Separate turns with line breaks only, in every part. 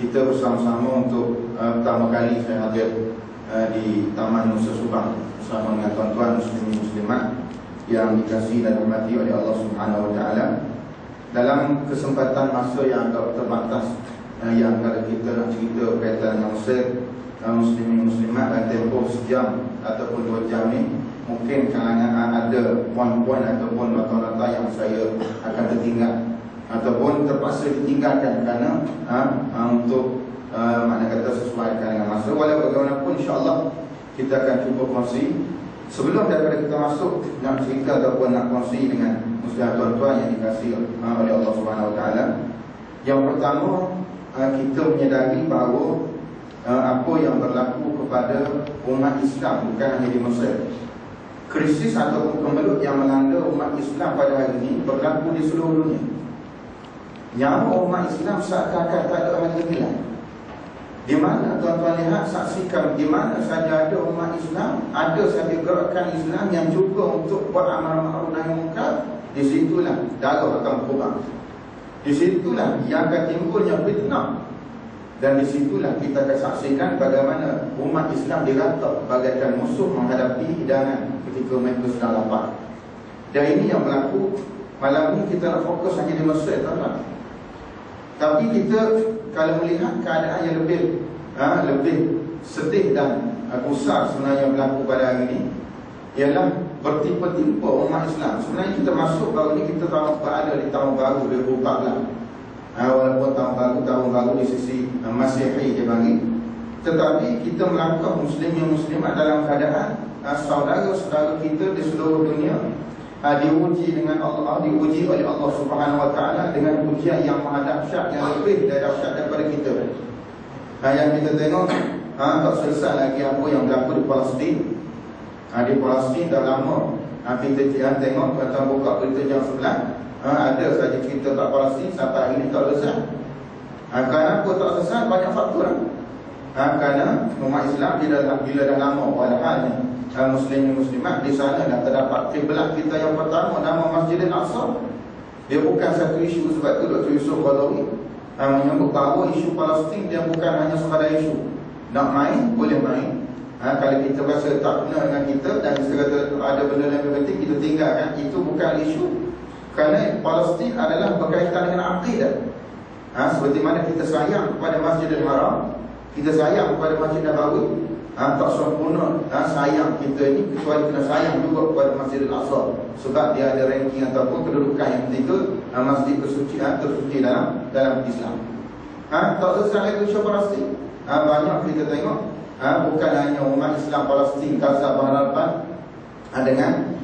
kita bersama-sama untuk pertama kali saya hadir di Taman Nusa Subang bersama dengan tuan-tuan muslimin muslimat yang dikasihi dan dirahmati oleh Allah Subhanahu Wa Taala. Dalam kesempatan masa yang agak terbatas, yang kalau kita nak cerita berkaitan dengan Mesir, muslimin muslimat dalam tempoh sejam ataupun 2 jam ni, mungkin kalangan ada poin-poin ataupun nota-nota yang saya akan tertinggal ataupun terpaksa ditinggalkan kerana untuk makna kata sesuaikan dengan masa. Walau bagaimanapun insya-Allah kita akan cuba kongsi. Sebelum daripada kita masuk nak cerita ataupun nak kongsi dengan muslimat tuan-tuan yang dikasihi oleh Allah Subhanahu Wa Taala, yang pertama kita menyadari bahawa apa yang berlaku kepada umat Islam bukan hanya di Mesir. Krisis ataupun kemelut yang melanda umat Islam pada hari ini berlaku di seluruh dunia. Nyawa umat Islam seakan-akan tak ada harga nilai. Di mana tuan-tuan lihat, saksikan di mana saja ada umat Islam, ada saja gerakan Islam yang cuba untuk buat amal ma'ruf nahi munkar, di situlah darah akan berkurang. Di situlah yang akan timbulnya fitnah. Dan di situlah kita akan saksikan bagaimana umat Islam diratap bagaikan musuh menghadapi hidangan ketika mereka sedang lapar. Dan ini yang berlaku malam ini. Kita nak fokus hanya di Mesir, tuan-tuan. Tapi kita kalau melihat keadaan yang lebih sedih dan besar sebenarnya berlaku pada hari ini, ialah bertimpa-timpa umat Islam. Sebenarnya kita masuk baru ni, kita berada di tahun baru 2014. Walaupun tahun baru di sisi Masihi dia bagi, tetapi kita melangkah muslimin muslimat dalam keadaan saudara-saudara kita di seluruh dunia diuji dengan Allah, diuji oleh Allah Subhanahu Wa Taala dengan ujian yang maha dahsyat, yang lebih dahsyat daripada kita. Yang kita tengok tak selesai lagi apa yang berlaku di Palestin. Di Palestin dah lama kita tengok, tuan-tuan buka berita jam 11, ada saja cerita tak Palestin sampai hari ini tak selesai. Kenapa tak selesai? Banyak faktor. Kerana umat Islam bila dah lama, padahal muslimin muslimat di sana dah terdapat kiblat kita yang pertama, nama Masjidil Aqsa. Dia bukan satu isu. Sebab tu Dr. Yusuf Qadhawi menyebut bahawa isu Palestin dia bukan hanya sekadar isu. Nak main boleh main, kalau kita rasa tak benar dengan kita dan kita kata ada benda yang lebih penting, kita tinggalkan. Itu bukan isu. Kerana Palestin adalah berkaitan dengan akidah. Seperti mana kita sayang kepada Masjidil Haram, kita sayang kepada Masjid Nabawi, tak sempurna sayang kita ni kecuali kena sayang juga kepada Masjidil Aqsa. Sebab dia ada ranking ataupun kedudukan yang ketiga, masjid tersuci dalam Islam. Tak selesai lagi isu Palestin. Banyak kita tengok, bukan hanya umat Islam Palestin, Gaza berhadapan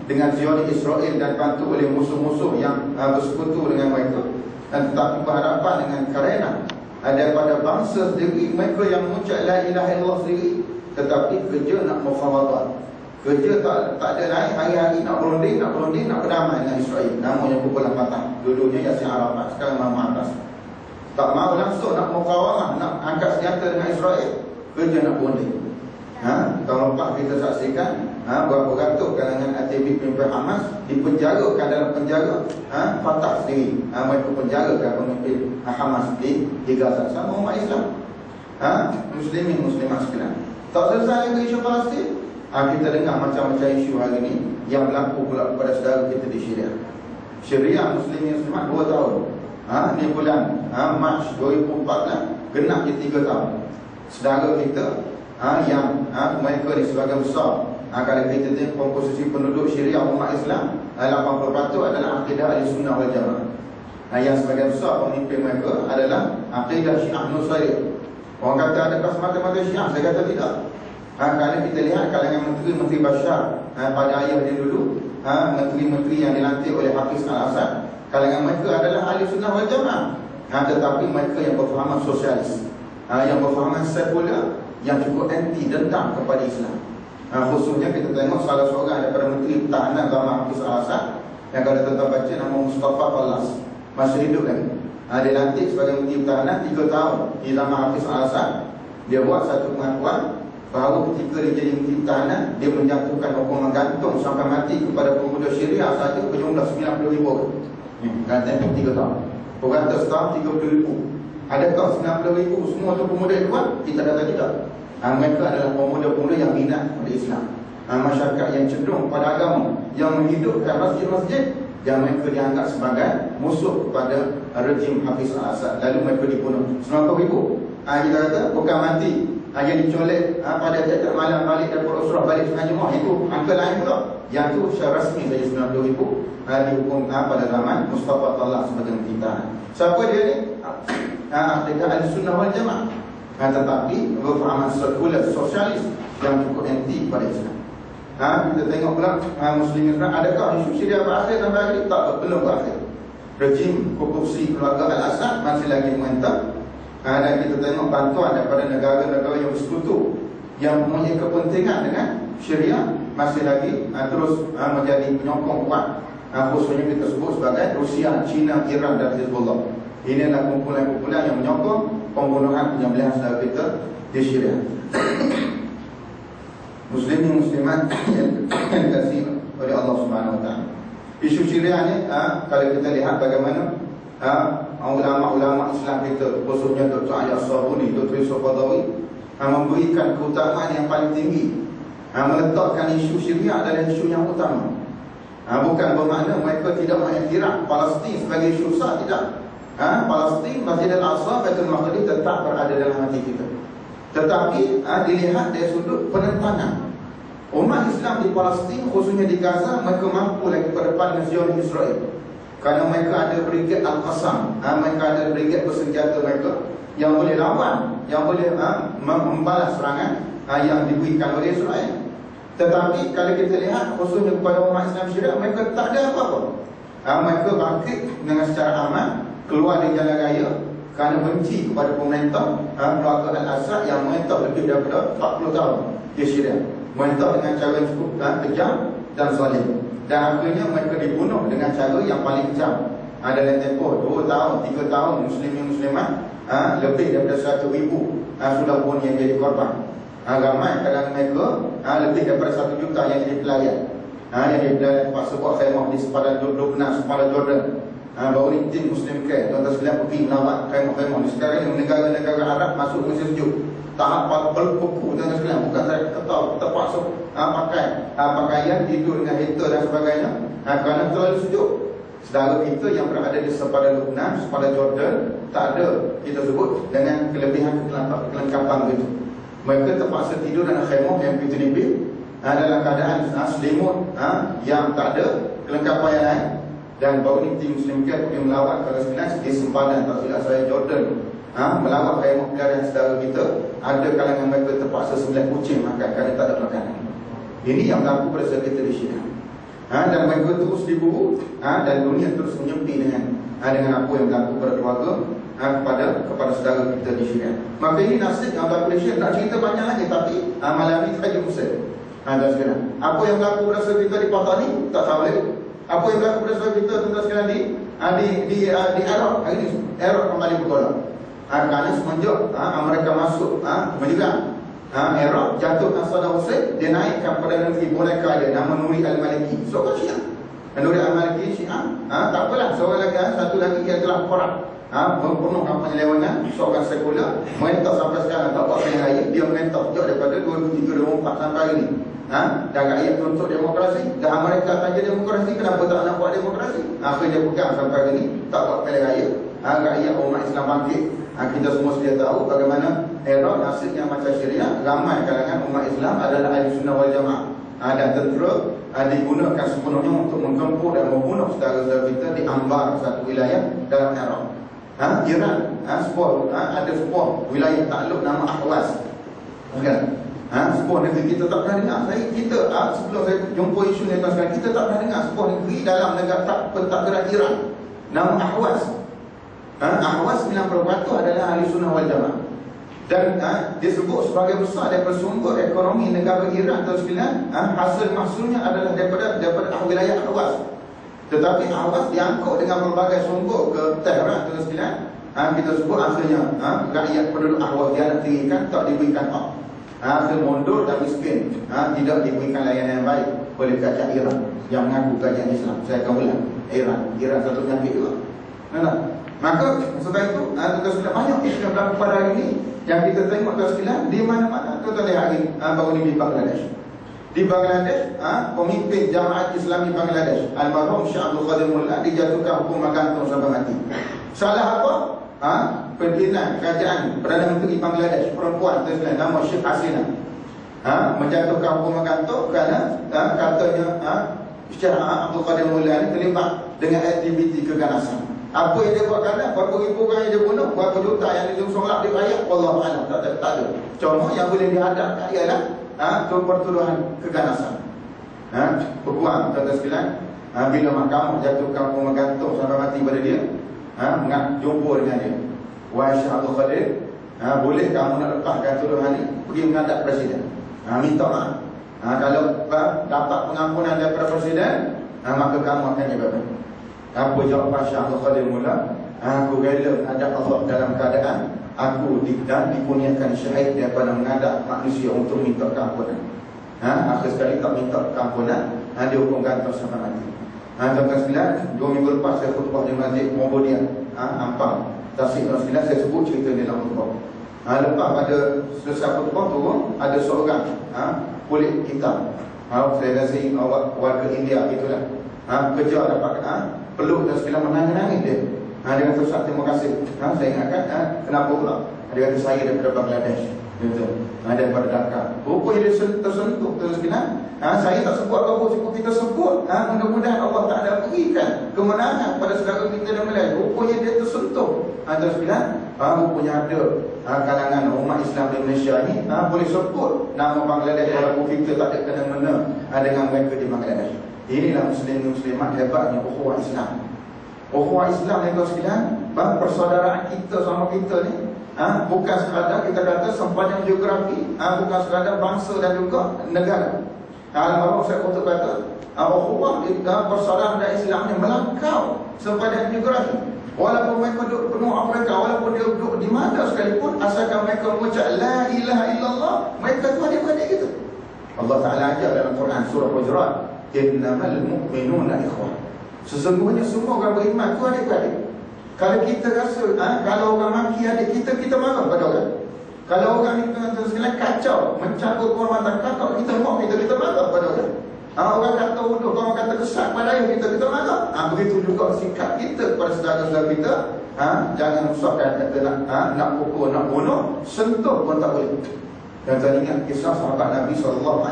dengan Zionis Israel dan bantu oleh musuh-musuh yang bersekutu dengan mereka, tetapi berhadapan dengan karena daripada bangsa sendiri, mereka yang mengucap la ilaha illallah sendiri, tetapi kerja nak mufawadah, kerja tak ada lain, hari-hari nak berunding, nak berdamai dengan Israel. Namanya Kumpulan Fatah, dulunya Yasir Arafat, sekarang Mahmud Abbas. Tak mahu langsung nak mukawalah, nak angkat senjata dengan Israel, kerja nak berunding. Tahun lepas kita saksikan berapa ratus kalangan aktivis pemimpin Hamas dipenjarakan dalam penjara Fatah sendiri. Mereka penjarakan pemimpin Hamas di Gaza. Sama umat Islam, muslimin muslimat sekalian. Tak selesai lagi isu Palestin. Kita dengar macam-macam isu hari ini yang berlaku pula kepada saudara kita di Syria. Syria muslimin muslimat 2 tahun. Ni bulan Mac 2014 genap je 3 tahun. Saudara kita yang mereka ni sebagai besar, kalau kita tengok komposisi penduduk Syria umat Islam, 80% adalah akidah Ahlussunnah wal Jamaah. Yang sebagai besar pemimpin mereka adalah akidah Syiah Nusairiyah. Orang kata adakah semata-mata Syiah? Saya kata tidak. Kalau kita lihat kalangan menteri-menteri Bashar pada ayahnya dulu, menteri-menteri yang dilantik oleh Hafiz Al-Assad, kalangan mereka adalah Ahlussunnah wal Jamaah, tetapi mereka yang berfahaman sosialis, yang berfahaman sekular, yang cukup anti dendam kepada Islam. Khususnya kita tengok salah seorang daripada Menteri Pertahanan zaman Hafiz Al-Assad, yang kalau tuan-tuan baca, nama Mustafa Fallas, masih hidup lagi. Dia lantik sebagai Menteri Pertahanan 3 tahun di zaman Hafiz Al-Assad. Dia buat satu pengakuan bahawa ketika dia jadi Menteri Pertahanan, dia menjatuhkan hukuman gantung sampai mati kepada pemuda Syria saja berjumlah 90,000 orang. Dan tempoh 3 tahun. Orang setahun 30,000. Adakah 90,000 semua tu pemuda Ikhwan? Kita kata tidak. Mereka adalah pemuda-pemuda yang minat pada Islam, masyarakat yang cenderung pada agama, yang menghidupkan masjid-masjid, yang mereka dianggap sebagai musuh kepada rejim Hafiz al-Assad. Lalu mereka dibunuh 90,000. Kita kata bukan mati, yang dicolek pada tiap malam balik daripada Usrah balik Sungai Jemaah, itu angka lain pula. Yang tu secara rasmi saja 90,000 dihukum pada zaman Mustafa Tallah sebagai kita. Siapa dia ni? Dia Ahlussunnah wal Jamaah, tetapi berfahaman sekular sosialis yang cukup anti pada Islam. Kita tengok pula Muslimin sekarang, adakah isu Syria berakhir sampai hari? Tak, belum berakhir. Rejim korupsi keluarga Al-Assad masih lagi menentang. Dan kita tengok bantuan daripada negara-negara yang bersekutu yang mempunyai kepentingan dengan Syria masih lagi terus menjadi penyokong kuat, khususnya kita sebut sebagai Rusia, China, Iran dan Hezbollah. Ini adalah kumpulan-kumpulan yang menyokong pembunuhan penyembelihan saudara kita di Syria. Muslimin muslimat yang dikasihi oleh Allah Subhanahu wa taala. Isu Syria ni kalau kita lihat bagaimana ulama-ulama Islam kita, khususnya Dr. Ali As-Sabuni, Dr. Yusuf Qadawi, memberikan keutamaan yang paling tinggi, meletakkan isu Syria adalah isu yang utama. Bukan bermakna mereka tidak mengiktiraf Palestin sebagai isu besar, tidak. Palestin, Masjid Al-Aqsa, Baitul Maqdis tetap berada dalam hati kita. Tetapi dilihat dari sudut penentangan umat Islam di Palestin, khususnya di Gaza, mereka mampu lagi ke depan dengan Zionis Israel. Kerana mereka ada Brigade Al-Qassam, mereka ada Brigade bersenjata mereka yang boleh lawan, yang boleh membalas serangan yang diberikan oleh Israel. Tetapi kalau kita lihat khususnya kepada umat Islam Syria, mereka tak ada apa-apa. Mereka bangkit dengan secara aman, keluar dari jalan raya kerana benci kepada pemerintah keluarga Al-Assad yang merintah lebih daripada 40 tahun di Syria. Merintah dengan cara yang cukup kejam dan zalim. Dan akhirnya mereka dibunuh dengan cara yang paling kejam. Dalam tempoh 2 tahun, 3 tahun, muslimin muslimat lebih daripada 100,000 sudah pun yang jadi korban. Ramai kalangan mereka lebih daripada 1 juta yang jadi pelayan. Yang jadi pelayan tempat sebuah khemah di sepadan Lebanon, sepadan Jordan. Baru ni tim Muslim Care tuan-tuan sekalian pergi melawat khemah-khemah. Sekarang ni negara-negara Arab masuk musim sejuk, tahap berkuku tuan-tuan sekalian. Bukan saya ketahu terpaksa pakai pakaian, tidur dengan heater dan sebagainya kerana terlalu sejuk. Saudara kita yang berada di sepadan Lebanon, sepadan Jordan, tak ada kita sebut dengan kelebihan kelengkapan begitu. Mereka terpaksa tidur dalam khemah yang begitu nipis, dalam keadaan selimut yang tak ada kelengkapan yang lain. Dan baru ni tim Muslim Care pergi melawat kalau sebenarnya di sempadan, tak silap saya, Jordan, melawat khemah pelayan saudara kita. Ada kalangan mereka terpaksa sembelih kucing makan kerana tak ada makanan. Ini yang berlaku pada saat kita di Syria. Dan mereka terus diburu, dan dunia terus menyempi dengan apa yang berlaku pada keluarga, kepada saudara kita di Syria. Maka ini nasib yang berlaku di Syria. Nak cerita banyak lagi, tapi malam ini saja Muslim. Dan sekarang, apa yang berlaku pada saat kita di Patani, tak tahu lagi. Apa yang berlaku pada saat kita tuan-tuan sekalian di Iraq hari ini, Iraq kembali bergolak. Kerana semenjak mereka masuk menyerang Iraq, jatuhkan Saddam Hussein, dia naikkan Perdana Menteri boneka dia, nama Nuri Al-Maliki, seorang Syiah. Nuri Al-Maliki Syiah, tak apalah, seorang lagi, satu lagi yang telah korang membunuh penyelewengan, seorang sekular, merintah sampai sekarang tak buat pilihan raya. Dia merintah sejak daripada 2003-2004 sampai hari ini. Dan rakyat tuntut demokrasi, dan mereka akan jadi demokrasi, kenapa tak nak buat demokrasi? Akhirnya pegang sampai hari ini, tak buat pilihan raya. Rakyat umat Islam bangkit. Kita semua sedia tahu bagaimana Iraq nasibnya macam Syria. Ramai kalangan umat Islam adalah Ahlussunnah wal Jamaah, dan tentera digunakan sepenuhnya untuk menggempur dan membunuh saudara-saudara kita di ambar satu wilayah dalam Iraq. Iran, ada sebuah wilayah takluk nama Ahwaz. Sebuah negeri kita tak pernah dengar. Sebelum saya jumpa isu ni sekarang, kita tak pernah dengar sebuah negeri dalam negara pentadbiran Iran nama Ahwaz. Ahwaz 90% adalah Ahlussunnah wal Jamaah. Dan disebut sebagai besar daripada sumber ekonomi negara Iran atau sekalian, hasil mahsulnya adalah daripada wilayah Ahwaz. Tetapi Ahwaz diangkut dengan berbagai sumber ke Tehran atau sekalian. Kita sebut akhirnya rakyat penduduk Ahwaz dia nak tinggikan, tak diberikan hak. Akhir mundur dan miskin, tidak diberikan layanan yang baik oleh kerajaan Iran yang mengaku kerajaan Islam. Saya akan ulang, Iran satu penyakit juga. Maka sebab itu tuan-tuan sekalian, banyak isu yang berlaku pada hari ini yang kita tengok tuan sekalian di mana-mana. Tuan-tuan lihat hari baru ni di Bangladesh. Di Bangladesh, pemimpin Jamaat Islami Bangladesh almarhum Syekh Abdul Qadir Mullah dijatuhkan hukuman gantung sampai mati. Salah apa? Pimpinan kerajaan Perdana Menteri Bangladesh perempuan tuan sekalian, nama Syekh Hasina, menjatuhkan hukuman gantung kerana katanya Syekh Abdul Qadir Mullah ni terlibat dengan aktiviti keganasan. Apa yang dia buat kerana berapa ribu orang yang dia bunuh, berapa juta yang dia solat dia bayar, wallahu a'lam, tak ada. Cuma yang boleh dihadapkan ialah pertuduhan keganasan. Peguam tuan-tuan sekalian, bila mahkamah jatuhkan hukuman gantung sampai mati pada dia, jumpa dengan dia, wahai Syekh Abdul Qadir, boleh kamu nak lepaskan tuduhan ni, pergi menghadap presiden, minta maaf. Kalau dapat pengampunan daripada presiden, maka kamu akan jawab. Apa jawapan Syekh Abdul Qadir Mullah? Aku rela menghadap Allah dalam keadaan aku dikurniakan syahid daripada menghadap manusia untuk minta keampunan. Akhir sekali tak minta keampunan, dia hukum gantung sampai mati. Tuan-tuan sekalian, 2 minggu lepas saya khutbah di Masjid Muhammadiyah Ampang, Tasik. Tuan sekalian, saya sebut cerita ni dalam khutbah. Lepas pada selesai khutbah turun, ada seorang kulit hitam, saya rasa warga India itulah, kerja dapat peluk dan sekalian menangis dia. Dia kata, Ustaz, terima kasih. Saya ingatkan, kenapa pula? Dia kata, saya daripada Bangladesh, daripada Dhaka. Rupanya dia tersentuh terus sekalian. Saya tak sebut apa-apa, cukup kita sebut, mudah-mudahan Allah Ta'ala berikan kemenangan pada saudara kita dan Melayu. Rupanya dia tersentuh terus sekalian. Rupanya ada kalangan umat Islam di Malaysia ni boleh sebut nama Bangladesh walaupun kita tak ada kena-mena dengan mereka di Bangladesh. Inilah muslimat hebatnya ukhuwah Islam. Ukhuwah Islam ni tuan sekalian, persaudaraan kita sama kita ni bukan sekadar kita kata sempadan geografi, bukan sekadar bangsa dan juga negara. Almarhum saya untuk kata ukhuwah persaudaraan dan Islam ni melangkau sempadan geografi. Walaupun mereka duduk penuh Afrika, walaupun dia duduk di mana sekalipun, asalkan mereka mengucap la ilaha illallah, mereka tu adik-adik kita. Allah Ta'ala ajar dalam Quran surah Hujurat, innamal mu'minuna ikhwah. Sesungguhnya semua orang beriman tu adik-adik. Kalau kita rasa kalau orang maki adik kita, kita marah pada orang. Kalau orang itu sekalian kacau, mencabut kehormatan kakak kita, kita marah pada orang. Orang kata uduh, orang kata kesat pada ayah kita marah. Begitu juga sikap kita kepada saudara-saudara kita. Jangan usahkan kata nak pukul, nak bunuh, sentuh pun tak boleh. Dan saya ingat kisah sahabat Nabi SAW,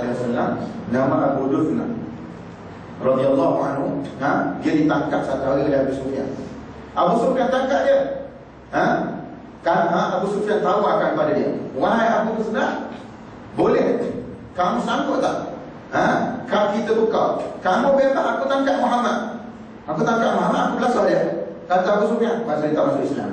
nama Abu Dufna radhiyallahu anhu, dia ditangkap satu hari oleh Abu Sufyan. Abu Sufyan tangkap dia. Abu Sufyan tawarkan pada dia, wahai Abu Dufna, boleh kamu sanggup tak? Kalau kita buka, kamu bebas aku tangkap Muhammad. Aku belasah dia. Kata Abu Sufyan, masa dia tak masuk Islam.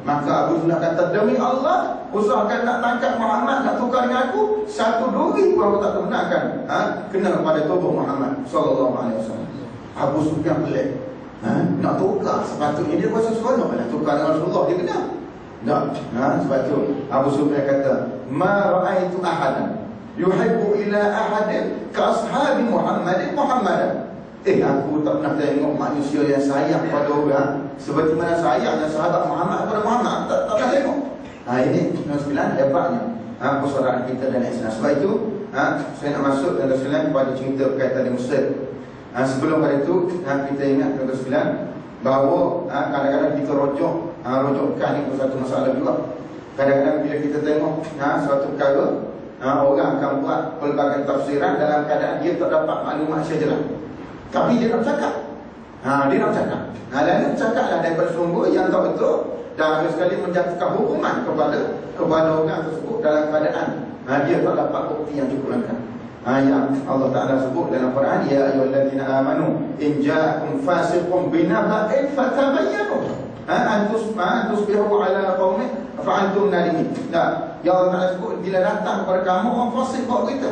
Maka Abu Sufyan kata, demi Allah, usahakan nak tangkap Muhammad, nak tukar dengan aku, satu duri pun aku tak kemenangkan kena pada tubuh Muhammad SAW. Abu Sufyan pelik, nak tukar, sepatutnya dia kuasa seronok nak tukar dengan Rasulullah, dia kena tak. Sebab tu Abu Sufyan kata, ma ra'aitu ahadan yuhibbu ila ahadin ka ashabi Muhammadin Muhammadan. Aku tak pernah tengok manusia yang sayang pada orang seperti mana sayangnya sahabat Muhammad kepada Muhammad. Tak pernah tengok. Ini sembilan hebatnya persaudaraan kita dan Islam. Sebab itu saya nak masuk dan sembilan kepada cerita berkaitan dengan Mesir. Sebelum pada itu kita ingat dan sembilan bahawa kadang-kadang kita rojokkan itu satu masalah juga. Kadang-kadang bila kita tengok suatu perkara, orang akan buat pelbagai tafsiran dalam keadaan dia tak dapat maklumat sejelas. Tapi dia nak cakap. Dia nak cakap. Dan dia cakaplah daripada sumber yang tak betul, dan sekali menjatuhkan hukuman kepada orang tersebut dalam keadaan dia tak dapat bukti yang cukup lengkap. Yang Allah Ta'ala sebut dalam Quran, ya ayyuhallazina amanu in ja'akum fasiqun binaba'in fatabayyanu an tusbihu ala qaumin fa'antum nadimin. Ya Allah Ta'ala sebut, bila datang kepada kamu orang fasik buat berita,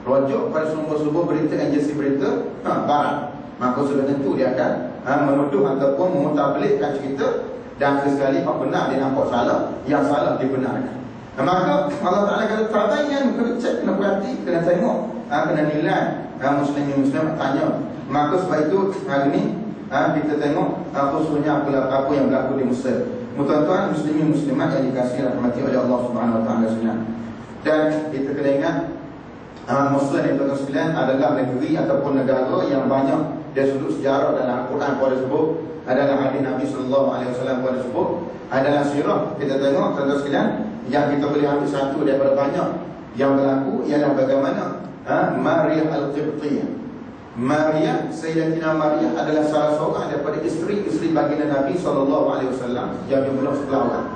rujuk pada sumber-sumber berita, agensi berita barat, maka sudah tentu dia akan menuduh ataupun memutablikkan cerita, dan sekali apa benar dia nampak salah, yang salah dibenarkan. Maka Allah Ta'ala kata tabayyan, kena cek, kena perhati, kena tengok, kena nilai muslim tanya. Maka sebab itu hari ini kita tengok khususnya apa yang berlaku di Mesir. Tuan-tuan muslimin muslimat yang dikasihi rahmati oleh Allah Subhanahu Wa Taala sekalian. Dan kita kena ingat Mesir ni tuan-tuan sekalian adalah negeri ataupun negara yang banyak dari sudut sejarah dalam Al-Quran pada sebut, adalah hadis Nabi sallallahu alaihi wasallam pada sebut, adalah sirah. Kita tengok tuan-tuan sekalian, yang kita boleh ambil satu daripada banyak yang berlaku ialah bagaimana Maria Al-Qibtiyah. Maria, Sayyidatina Maria adalah salah seorang daripada isteri-isteri baginda Nabi SAW yang jumlah 11 orang.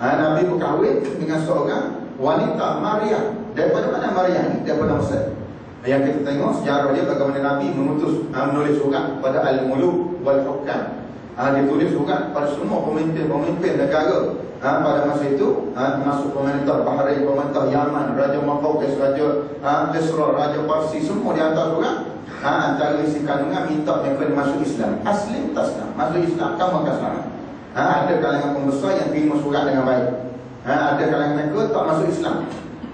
Nabi berkahwin dengan seorang wanita Maria. Daripada mana Maria ni? Daripada Mesir. Yang kita tengok sejarah dia bagaimana Nabi menulis surat pada Al-Muluk wal-Hukam. Dia tulis surat pada semua pemimpin negara pada masa itu, termasuk pemerintah Bahrain, pemerintah Yaman, Raja Maqawqis, Raja Kisra, Raja Parsi, semua dihantar surat. Antara isi kandungan minta yang kena masuk Islam. Aslim taslam, masuk Islam, kamu akan selamat. Ada kalangan pembesar yang terima surat dengan baik. Ada kalangan mereka tak masuk Islam.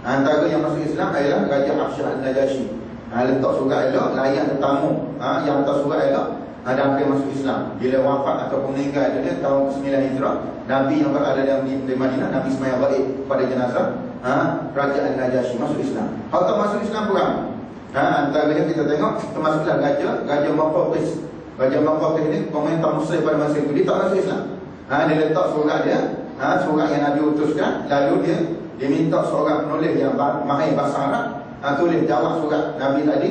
Antara yang masuk Islam adalah Raja Hafsyah Al-Najashi. Letak surat elok, layan tetamu yang hantar surat elok, dan akhirnya masuk Islam. Bila wafat ataupun meninggal dunia tahun ke-9 Hijrah, Nabi yang berada di Madinah, Nabi sembahyang gaib pada jenazah Raja Al-Najashi, masuk Islam. Kalau tak masuk Islam kurang. Antaranya kita tengok termasuklah Raja Maqawqis. Raja Maqawqis ni pemerintah Mesir pada masa itu, dia tak masuk Islam. Dia letak surat dia, surat yang Nabi utuskan, lalu dia minta seorang penulis yang mahir bahasa Arab tulis jawab surat Nabi tadi.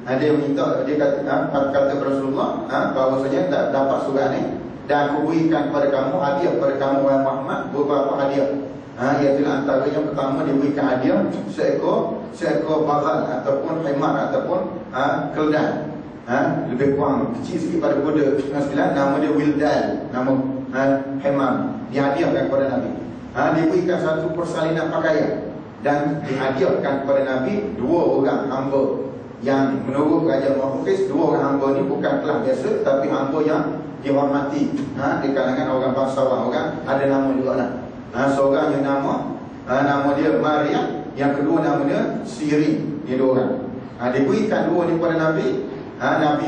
Dia minta, dia kata Rasulullah bahawasanya tak dapat surat ni, dan aku berikan kepada kamu hadiah, kepada kamu wahai Muhammad, beberapa hadiah. Iaitulah antara yang pertama diberikan hadiah seekor bagal ataupun himar ataupun keldai, lebih kurang kecil sikit pada kuda. Nama dia Wildal, nama himar, dihadiahkan kepada Nabi. Diberikan satu persalinan pakaian dan dihadiahkan kepada Nabi 2 orang hamba yang menurut Raja Maqawqis, 2 orang hamba ni bukan kelas biasa, tapi hamba yang dihormati di kalangan orang bangsawan. Orang ada nama juga lah. Seorang yang nama dia Maria, yang kedua nama dia Sirin. Dia 2 orang. Diberikan 2 ni kepada Nabi. Nabi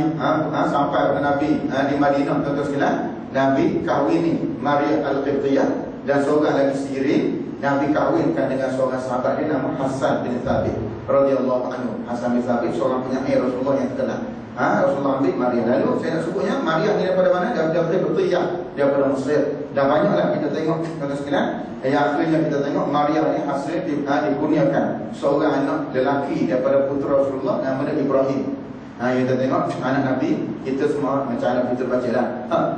sampai kepada Nabi di Madinah, tuan-tuan sekalian, Nabi kahwini Maria Al-Qibtiyah, dan seorang lagi Sirin Nabi kahwinkan dengan seorang sahabat dia nama Hasan bin Thabit radhiyallahu anhu. Hasan bin Thabit seorang penyair Rasulullah yang terkenal. Rasulullah ambil Maria. Lalu saya nak sebutnya Maria ni daripada mana? Daripada Qibtiyah, daripada Mesir. Dan banyaklah kita tengok tuan-tuan sekalian, yang akhirnya kita tengok Maria ni hasil dikurniakan seorang anak lelaki daripada putera Rasulullah, nama dia Ibrahim. Kita tengok anak Nabi, kita semua macam anak kita baca lah.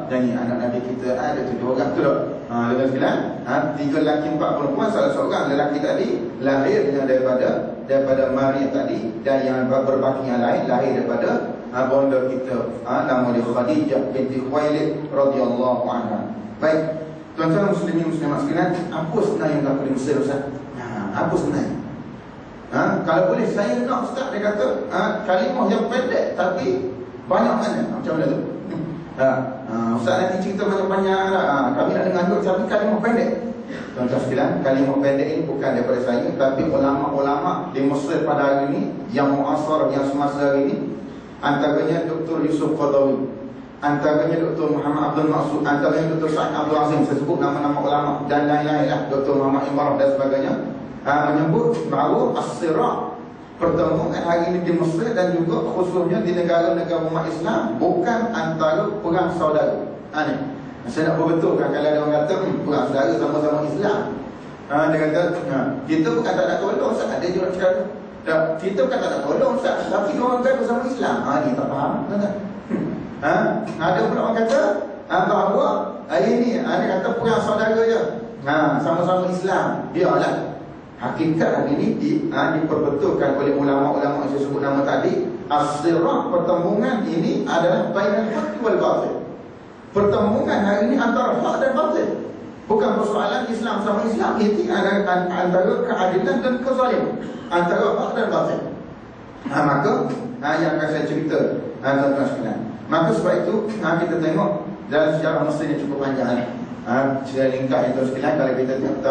Jangan anak Nabi kita ada 7 orang tu tak? Tuan-tuan sekalian, 3 lelaki 4 perempuan, salah seorang lelaki tadi lahirnya daripada Maria tadi, dan yang berbaki yang lain lahir daripada bonda kita, nama dia Khadijah binti Khuwailid radhiyallahu anha. Baik, tuan-tuan muslimin muslimat sekalian, apa sebenarnya yang berlaku di Mesir, Ustaz? Apa sebenarnya? Kalau boleh saya nak, Ustaz, dia kata kalimah yang pendek tapi banyak mana? Macam mana tu? Ustaz nanti cerita panjang-panjang lah. Kami nak dengar juga, tapi kalimah pendek. Tuan-tuan sekalian, kalimah pendek ini bukan daripada saya, tapi ulama-ulama di Mesir pada hari ini, yang muasar, yang semasa hari ini, antaranya Dr. Yusuf Qadawi, antaranya Dr. Muhammad Abdul Maksud, antaranya Dr. Sa'id Abdul Azim, saya sebut nama-nama ulama, dan lain-lain lah, Dr. Muhammad Imran dan sebagainya, menyebut bahawa as-sirah, pertemuan hari ini di Mesir dan juga khususnya di negara-negara umat Islam, bukan antara perang saudara. Ni saya nak berbetulkan kalau ada orang kata perang saudara sama-sama Islam. Dia kata kita bukan tak nak tolong, Ustaz. Ada juga cakap kita bukan tak nak tolong, Ustaz, tapi orang kata sama Islam. Ni tak faham, kan? Ada pula orang kata bahawa ini ada kata perang saudara je, sama-sama Islam. Biarlah. Hakikat ini diperbetulkan oleh ulama-ulama yang saya sebut nama tadi. As-sirah, pertemuan ini adalah bainal haqq wal batil. Pertemuan hari ini antara hak dan batil. Bukan persoalan Islam sama Islam, itu adalah antara keadilan dan kezaliman, antara hak dan batil. Maka yang akan saya cerita, tuan-tuan sekalian. Maka sebab itu kita tengok dalam sejarah Mesir yang cukup panjang. Saya ringkas itu sekalian. Kalau kita tengok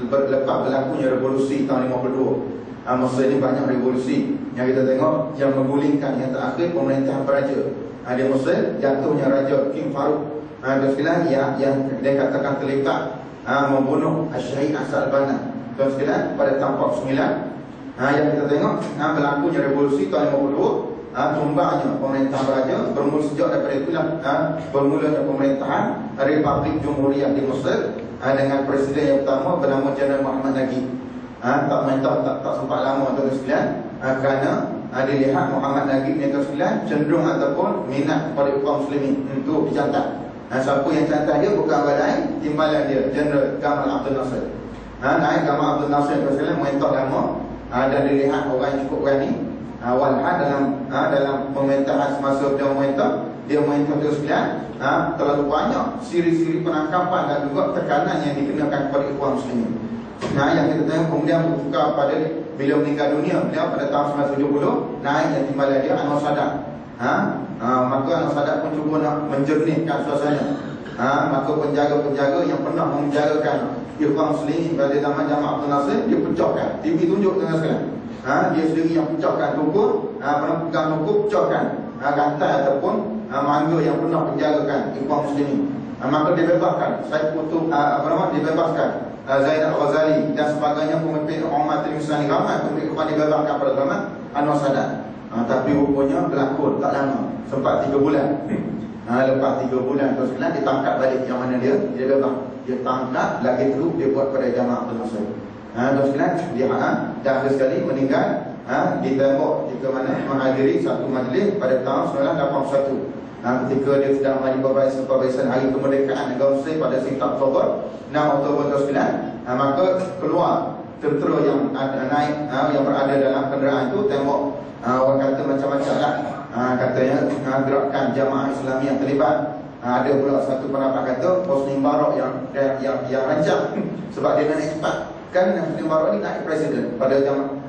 lepas berlakunya revolusi tahun 52, Mesir ini banyak revolusi yang kita tengok yang menggulingkan yang terakhir pemerintahan peraja. di Mesir, jatuhnya Raja King Farouk tuan sekalian, yang dia katakan terlibat membunuh Syahid Hassan al-Banna tuan sekalian pada tahun 49. Yang kita tengok berlakunya revolusi tahun 52, tumbangnya pemerintahan raja, bermula sejak daripada itulah bermulanya pemerintahan Republik Jumhuriyah di Mesir dengan presiden yang pertama bernama Jeneral Muhammad Nagib. Tak sempat lama tuan sekalian, kerana dilihat Muhammad Nagib ni tuan sekalian cenderung ataupun minat kepada kaum muslimin untuk dicantat. Siapa yang cantat dia bukan orang lain, timbalan dia Jeneral Gamal Abdel Nasser. Naik Gamal Abdel Nasser tuan sekalian mentok lama, dan dilihat orang yang cukup berani. Walhad dalam pemerintahan semasa dia memerintah tuan sekalian, terlalu banyak siri-siri penangkapan dan juga tekanan yang dikenakan kepada kaum muslimin. Yang kita tengok kemudian bertukar pada bila meninggal dunia beliau pada tahun 1970, naik yang timbalan dia Anwar Sadat. Maka Anwar Sadat pun cuba nak menjernihkan suasana. Maka penjaga-penjaga yang pernah memenjarakan kaum muslimin pada zaman Gamal Abdel Nasser, dia pecahkan. TV tunjuk tengah sekalian. Dia sendiri yang pecahkan tukur, pegang tukur, pecahkan rantai ataupun mangga yang pernah penjarakan kaum muslimin. Maka dibebaskan dibebaskan Zainal Ghazali dan sebagainya, pemimpin umat Islam ramai pemimpin dibebaskan pada zaman Anwar Sadat. Tapi rupanya berlaku tak lama, sempat 3 bulan. Lepas 3 bulan tuan sekalian ditangkap balik. Yang mana dia bebas, dia tangkap lagi terus dia buat pada Gamal Abdel Nasser. Tuan sekalian, dia dah ada sekali meninggal ditembak di mana menghadiri satu majlis pada tahun 1981. Ketika dia sedang menghadiri perbaikan hari kemerdekaan negara Mesir pada 6 Oktober tuan sekalian, maka keluar tentera yang naik yang berada dalam kenderaan itu, tembak orang kata macam-macam lah. Katanya gerakan Jamaah Islami yang terlibat. Ada pula satu pendapat kata Hosni Mubarak yang rancang sebab dia nak cepat. Kan Hosni Mubarak ni naik presiden pada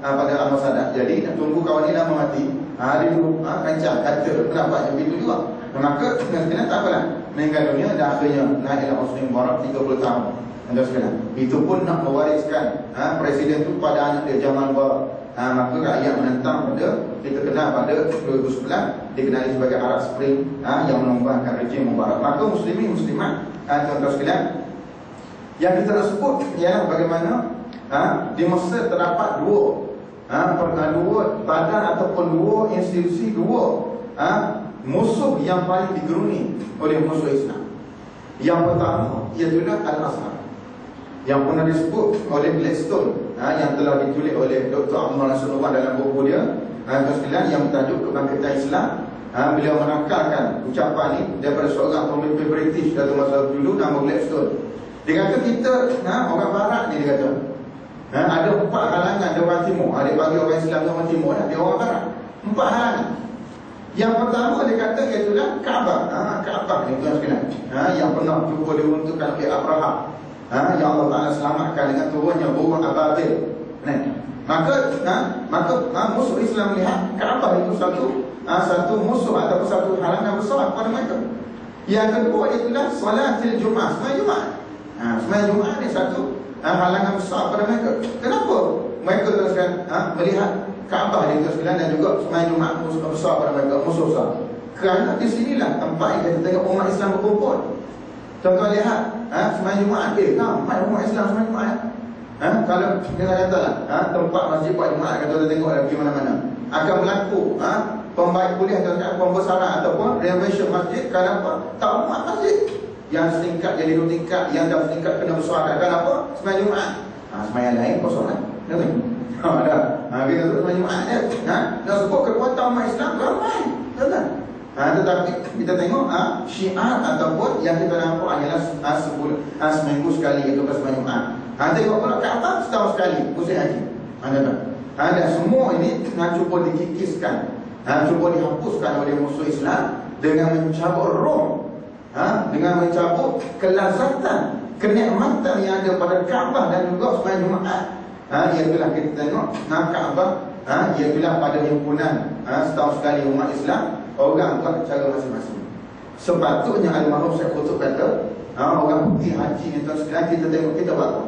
Anwar Sadat. Jadi nak tunggu kawan ni lama mati. Dia dulu rancang kata pendapat yang begitu juga. Maka sebenarnya tak apalah, meninggal dunia dan akhirnya naiklah Hosni Mubarak 30 tahun. Itu pun nak mewariskan presiden tu pada anak dia Jamal Mubarak. Maka rakyat menentang pada, kita kenal pada 2011 dikenali sebagai Arab Spring yang menumbangkan rejim Mubarak. Maka muslimin muslimat tuan-tuan sekalian, yang kita nak sebut ialah bagaimana di Mesir terdapat dua badan ataupun dua institusi, dua musuh yang paling digeruni oleh musuh Islam. Yang pertama ialah Al-Azhar, yang pernah disebut oleh Gladstone, yang telah ditulis oleh Dr. Abdul Nasir dalam buku dia sekalian yang bertajuk Kebangkitan Islam. Beliau menakalkan ucapan ini daripada seorang pemimpin British pada masa dulu nama Gladstone. Dia kata kita orang barat ni, dia kata ada 4 halangan dari orang timur. Dia bagi orang Islam orang timur, dia orang barat. 4 halangan. Yang pertama dia kata ialah Kaabah. Kaabah ni tuan sekalian, yang pernah cuba diruntuhkan oleh Abraham, yang Allah Ta'ala selamatkan dengan turunnya burung ababil. Maka musuh Islam melihat Kaabah itu satu musuh ataupun satu halangan besar kepada mereka. Yang kedua itulah Salatil Jumaat, sembahyang Jumaat. Sembahyang Jumaat ni satu halangan besar kepada mereka. Kenapa mereka teruskan melihat Kaabah ni teruskan dan juga sembahyang Jumaat musuh besar kepada mereka, musuh besar? Kerana di sinilah tempat yang kita tengok umat Islam berkumpul. Tuan-tuan lihat sembahyang Jumaat, ramai umat Islam sembahyang Jumaat. Kalau kita katalah tempat masjid buat Jumaat, kalau kita tengok lagi mana-mana akan berlaku pembaik kuliah pembesaran ataupun renovation masjid. Kenapa? Tak umat masjid yang setingkat jadi 2 tingkat, yang dah setingkat kena bersuara. Kenapa? Sembahyang Jumaat. Sembahyang lain kosong lah. Kita tu sembahyang Jumaat dia. Nak sebut kekuatan umat Islam ramai. Tetapi kita tengok syiar ataupun yang kita nampak hanyalah seminggu sekali itu sembahyang Jumaat. Tengok pula Kaabah setahun sekali musim haji. Dan semua ini cuba dikikiskan, cuba dihapuskan oleh musuh Islam dengan mencabut roh, dengan mencabut kelazatan, kenikmatan yang ada pada Kaabah dan juga sembahyang Jumaat. Iaitulah kita tengok Kaabah, iaitulah pada himpunan setahun sekali umat Islam, orang buat cara masing-masing. Sepatutnya almarhum Syekh Qutb kata, orang pergi haji ni tuan sekalian, kita tengok kita buat apa?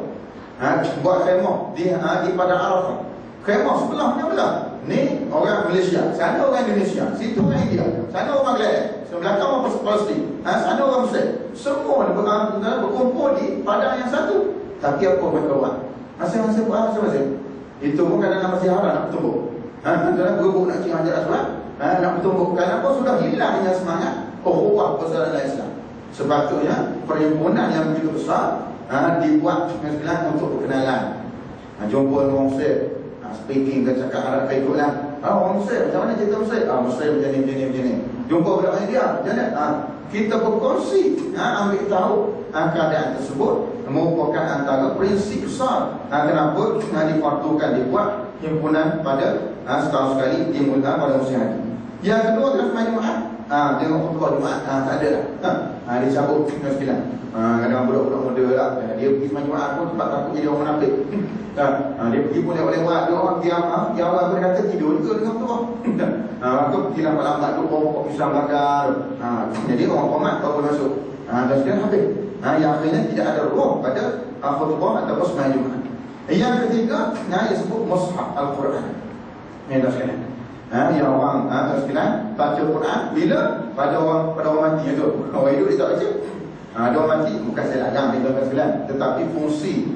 Buat khemah di pada Arafah. Khemah sebelahnya belah. Ni orang Malaysia, sana orang Indonesia, situ orang India, sana orang Bangladesh, sebelah belakang orang Palestin, sana orang Muslim. Semua berkumpul di padang yang satu. Tapi apa mereka buat? Masing-masing buat masing-masing. Itu pun kadang-kadang masih haram nak bertumbuk. Kadang-kadang berubuk nak cium Hajar Aswad, nak bertumbuk. Kenapa? Sudah hilangnya semangat ukhuwah persaudaraan Islam. Sepatutnya perhimpunan yang begitu besar dibuat untuk perkenalan. Jumpa orang Muslim, speaking ke cakap Arab ke ikutlah. Orang Muslim, macam mana cerita Muslim? Muslim macam ni. Jumpa budak India, macam mana? Kita berkongsi, ambil tahu keadaan tersebut merupakan antara prinsip besar kenapa diperlukan dibuat himpunan pada setahun sekali dimulakan pada musim haji. Yang kedua adalah sembahyang Jumaat. Tengok khutbah Jumaat tak ada dah. Dia cabut sekalian. Kadang budak-budak muda lah, dia pergi sembahyang Jumaat pun sebab takut jadi orang munafik. Dia pergi pun lewat-lewat, dia orang dia awal boleh kata tidur juga dengan khutbah. Maka pergi lambat-lambat tu pokok pisang bakar. Jadi orang komat tak boleh masuk. Dan sekian habis. Yang akhirnya tidak ada ruang pada khutbah ataupun sembahyang Jumaat. Yang ketiga, yang disebut mushaf Al-Quran. Ini dah sekalian. Yang orang sekalian baca Quran bila pada orang mati tu. Orang hidup dia tak baca. Ada orang mati bukan saya larang dia sekalian, tetapi fungsi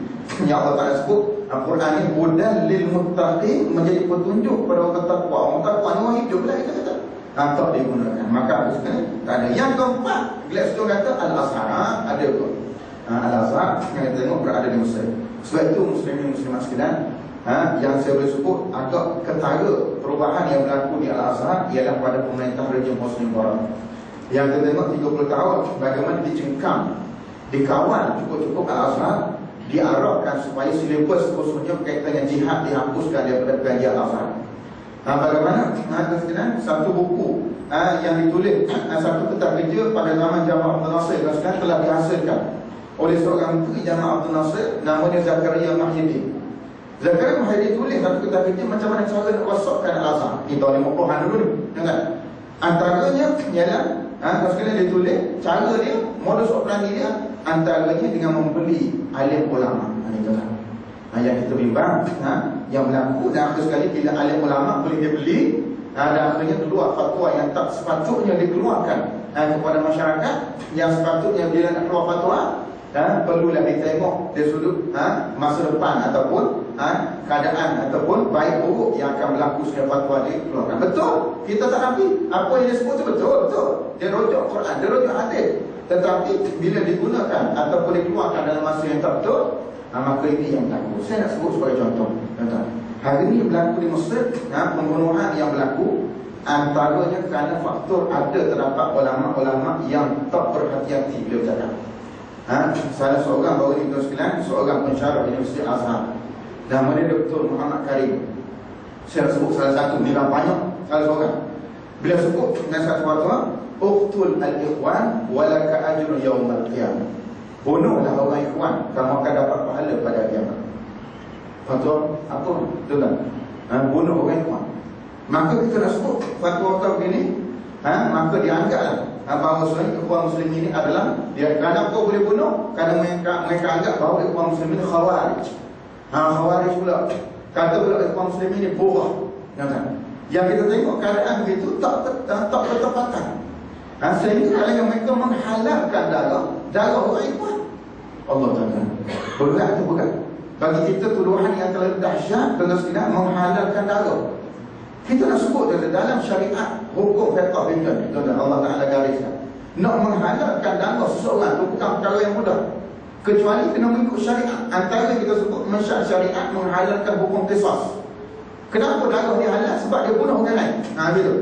yang Allah Taala sebut Al-Quran ni hudan lil muttaqin, menjadi petunjuk kepada orang bertakwa. Orang bertakwa ni orang hidup lah kita kata. Tak digunakan. Maka sekalian tak ada. Yang keempat, Gladstone kata Al-Azhar ada tu. Al-Azhar yang kita tengok berada di Mesir. Sebab itu muslimin-muslimat sekalian, yang saya boleh sebut agak ketara perubahan yang berlaku di Al-Azhar ialah pada pemerintah rejim Hosni Mubarak. Yang kita tengok 30 tahun bagaimana dicengkam, dikawal cukup-cukup Al-Azhar, diarahkan supaya silibus khususnya berkaitan dengan jihad dihapuskan daripada pengajian Al-Azhar. Bagaimana satu buku yang ditulis satu kitab kerja pada zaman Jamal Abdul Nasir sekarang telah dihasilkan oleh seorang menteri Jamal Abdul Nasir, namanya Zakaria Mahyiddin. Zakaria Mahyiddin tulis satu kitab kerja macam mana cara nak rosakkan Al-Azhar di tahun 50-an dulu kan. Antaranya ialah sekalian dia tulis cara dia, modus operandi dia, antaranya dengan membeli alim ulama. Yang kita bimbang yang berlaku, dan akhir sekali bila alim ulama boleh dia beli, dan akhirnya keluar fatwa yang tak sepatutnya dikeluarkan kepada masyarakat. Yang sepatutnya bila nak keluar fatwa, perlulah ditengok dari sudut masa depan ataupun keadaan ataupun baik buruk yang akan berlaku setiap fatwa dikeluarkan. Betul, kita tak nafi apa yang dia sebut tu betul. Dia rujuk Quran, dia rujuk hadis. Tetapi bila digunakan ataupun dikeluarkan dalam masa yang tak betul, maka ini yang berlaku. Saya nak sebut sebagai contoh. Hari ini berlaku di Mesir, pembunuhan yang berlaku antaranya kerana faktor ada terdapat ulama-ulama yang tak berhati-hati bila bercakap. Salah seorang baru ini sekalian, seorang pensyarah Universiti Azhar, namanya Dr. Muhammad Karim. Saya sebut salah satu, ni banyak, salah seorang. Bila sebut dengan satu fatwa, uqtul al-ikhwan walaka ajrun yaumal qiyamah. Bunuhlah orang ikhwan, kamu akan dapat pahala pada kiamat. Fatwa apa? Betul tak? Bunuh orang ikhwan. Maka kita dah sebut fatwa begini, maka dianggaplah bahawa ikhwan muslim ini adalah dia. Kerana kau boleh bunuh? Kerana mereka anggap bahawa ikhwan muslim ini khawarij. Khawarij pula. Kata pula ikhwan muslim ini bohong. Yang kita tengok keadaan begitu tak bertepatan. Sehingga kalau mereka menghalalkan darah orang ikhwan, Allah Ta'ala berat tu berat. Bagi kita tuduhan yang terlalu dahsyat dengan sekadar menghalalkan darah. Kita nak sebut dalam syariat hukum fiqh bintang Allah Ta'ala gariskan, nak menghalalkan darah seseorang itu bukan perkara yang mudah, kecuali kena mengikut syariat. Antara kita sebut masyarakat syariat menghalalkan hukum qisas. Kenapa darah dia halal? Sebab dia bunuh orang lain. Gitu.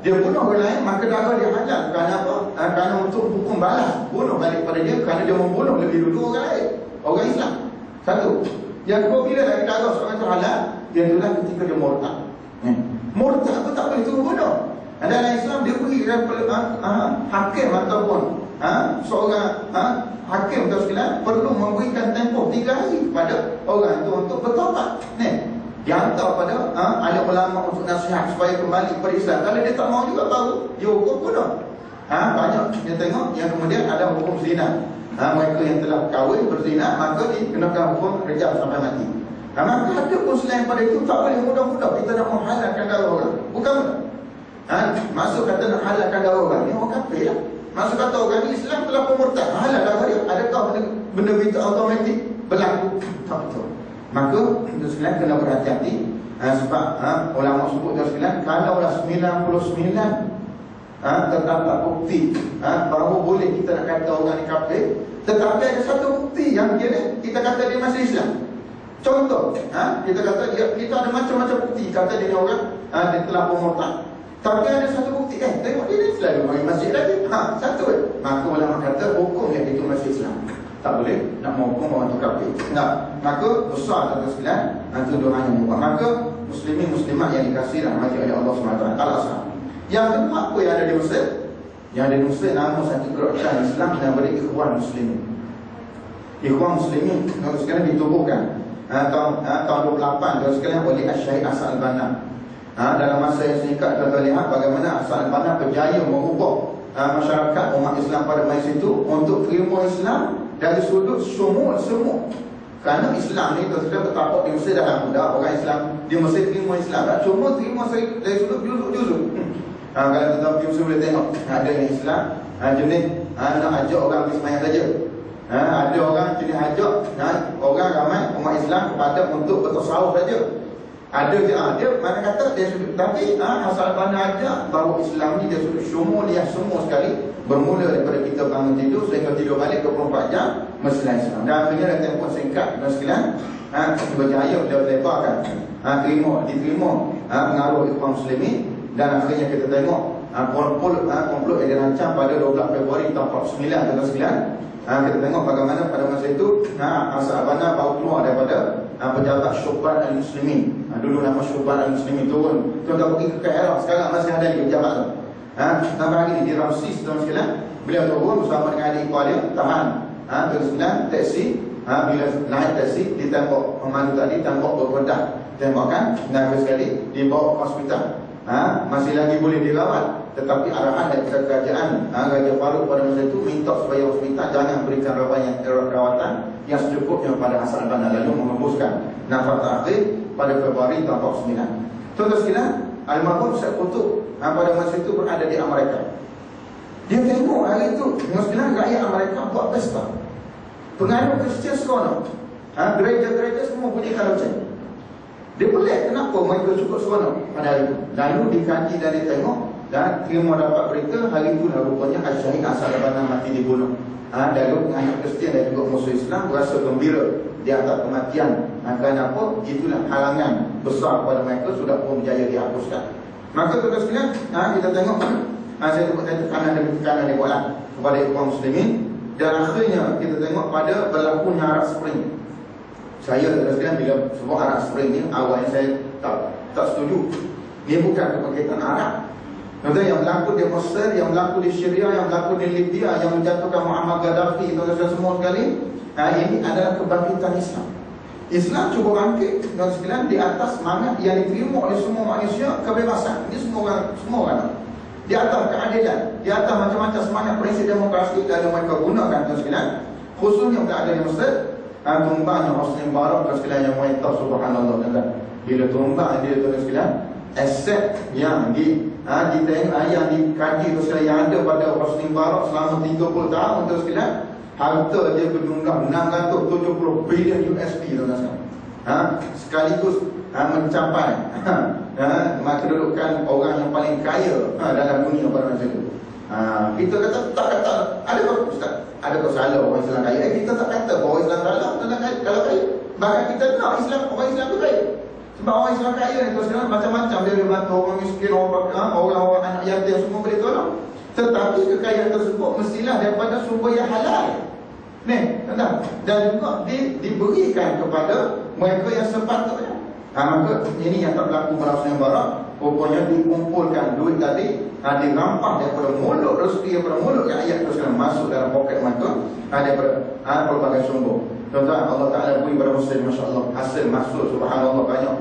Dia bunuh orang lain, maka darah dia halal. Kerana apa? Kerana untuk hukum balas, bunuh balik pada dia kerana dia membunuh lebih dulu orang lain, orang Islam. Satu. Yang kedua, bila lagi darah seorang itu halal, dia itulah ketika dia murtad. Murtad itu tak boleh turun bunuh. Dalam Islam dia beri hakim ataupun seorang hakim atau sekalian perlu memberikan tempoh 3 hari kepada orang itu untuk bertaubat. Dihantar pada alim ulama untuk nasihat supaya kembali kepada Islam. Kalau dia tak mau juga, baru dia hukum bunuh. Banyak kita tengok yang kemudian ada hukum zina. Mereka yang telah kahwin berzina, maka dikenakan hukum rejam sampai mati. Maka ada pun selain pada itu tak boleh mudah-mudah kita nak menghalalkan darah orang. Bukan masuk kata nak halalkan darah orang ni orang kafir lah. Masuk kata orang Islam telah pemurtad, halal darah dia. Adakah benda itu automatik berlaku? Tak betul. Maka itu sekalian kena berhati-hati. Sebab ulama sebut itu sekalian, kalaulah 99 terdapat bukti bahawa boleh kita nak kata orang ni kafir, tetapi ada satu bukti yang dia ni kita kata dia masih Islam. Contoh, kita kata kita ada macam-macam bukti kata dia ni orang dia telah pemurtad. Tapi ada satu bukti, tengok dia ni selalu main masjid lagi. Satu maka ulama kata hukum yang itu masih Islam. Tak boleh nak menghukum orang tu kafir. Maka besar satu sekalian tuduhan yang mubah. Maka muslimin muslimat yang dikasihi rahmati oleh Allah SWT. Al-Aslam. Yang kedua apa yang ada di Mesir? Yang ada di Mesir nama satu gerakan Islam yang beri Ikhwan Muslimin. Ikhwan Muslimin sekarang ditubuhkan tahun 28 dan sekalian oleh Syahid Hassan Al-Banna. Dalam masa yang singkat kita lihat bagaimana Hassan Al-Banna berjaya mengubah masyarakat umat Islam pada masa itu untuk terima Islam dari sudut semua. Kerana Islam ni terus tertapak di Mesir dah mudah. Orang Islam di Mesir terima Islam tak cuma terima dari sudut juzuk-juzuk. Kalau kita pergi Mesir boleh tengok ada yang Islam jenis nak ajak orang pergi semayang saja. Ada orang jenis ajak orang ramai umat Islam kepada untuk bertasawuf saja. Ada je dia mana kata dia sudut. Tapi Hassan Al-Banna ajak bahawa Islam ni dia sudut syumuliyah semua sekali, bermula daripada kita bangun tidur sehingga tidur balik 24 jam mesti Islam. Dan akhirnya dalam tempoh singkat dan sekalian berjaya beliau lebarkan diterima pengaruh Ikhwan Muslimin. Dan akhirnya kita tengok komplot yang dirancang pada 12 Februari tahun 49 dan sekalian. Kita tengok bagaimana pada masa itu Hassan Al-Banna baru keluar daripada pejabat Syuban Al-Muslimin. Dulu nama Syuban Al-Muslimin turun pergi ke KL. Sekarang masih ada di pejabat tu. Tambah lagi di Ramsis dan sekalian, beliau turun bersama dengan adik ipar dia, tahan terus taksi. Bila naik taksi ditembak pemandu tadi, tembak berbedah, tembakan dan sekali dibawa ke hospital. Masih lagi boleh dirawat, tetapi arahan dari kerajaan Raja Farouk pada masa itu minta supaya hospital jangan berikan rawatan yang secukupnya pada Hassan Al-Banna, lalu mengembuskan nafas terakhir pada Februari tahun 49. Tuan-tuan sekalian, almarhum Syekh Qutb pada masa itu berada di Amerika. Dia tengok hari itu sekalian rakyat Amerika buat pesta. Penganut Kristian seronok, gereja-gereja semua bunyikan loceng. Dia pelik kenapa mereka cukup seronok pada hari itu. Lalu dikaji dan ditengok dan terima dapat berita hari itu rupanya Syahid Hassan Al-Banna mati dibunuh. Lalu anak Kristian dan juga musuh Islam berasa gembira di atas kematian. Kerana apa? Itulah halangan besar kepada mereka sudah pun berjaya dihapuskan. Maka tuan-tuan sekalian, kita tengok saya sebut tekanan dia buatlah kepada Ikhwan Muslimin. Dan akhirnya kita tengok pada berlakunya Arab Spring. Saya tuan-tuan sekalian bila sebut Arab Spring ni awalnya saya tak setuju. Ini bukan kebangkitan Arab. Tuan-tuan, yang berlaku di Mesir, yang berlaku di Syria, yang berlaku di Libya, yang menjatuhkan Muammar Gaddafi, tuan-tuan semua sekali, ini adalah kebangkitan Islam. Islam cuba bangkit tuan-tuan sekalian di atas semangat yang diterima oleh semua manusia, kebebasan. Ini semua orang. Di atas keadilan, di atas macam-macam semangat prinsip demokrasi, dan mereka gunakan tuan sekalian, khususnya yang ada di Mesir, tumbangnya Hosni Mubarak tuan sekalian yang mu'itah subhanallah tuan-tuan. Bila tumbang dia tuan sekalian, aset yang ditengok yang dikaji tuan sekalian yang ada pada Hosni Mubarak selama 30 tahun tuan sekalian, harta dia berjumlah 670 bilion USD tuan sekalian. Sekaligus mencapai kedudukan orang yang paling kaya dalam dunia pada masa itu. Kita kata tak kata adakah Ustaz, adakah salah orang Islam kaya? Kita tak kata bahawa Islam salah kalau kaya. Bahkan kita nak Islam, orang Islam tu kaya. Sebab orang Islam kaya ni terus macam-macam, dia boleh bantu orang miskin, orang anak yatim semua boleh tolong. Tetapi kekayaan tersebut mestilah daripada sumber yang halal. Dan juga diberikan kepada mereka yang sepatutnya. Maka ini yang tak berlaku pada Hosni Mubarak. Rupanya dikumpulkan duit tadi, dirampah daripada mulut rezeki, daripada mulut rakyat terus masuk dalam poket mereka daripada pelbagai sumber. Tuan-tuan, Allah Ta'ala beri pada Muslim, Masya Allah, hasil masuk subhanallah banyak.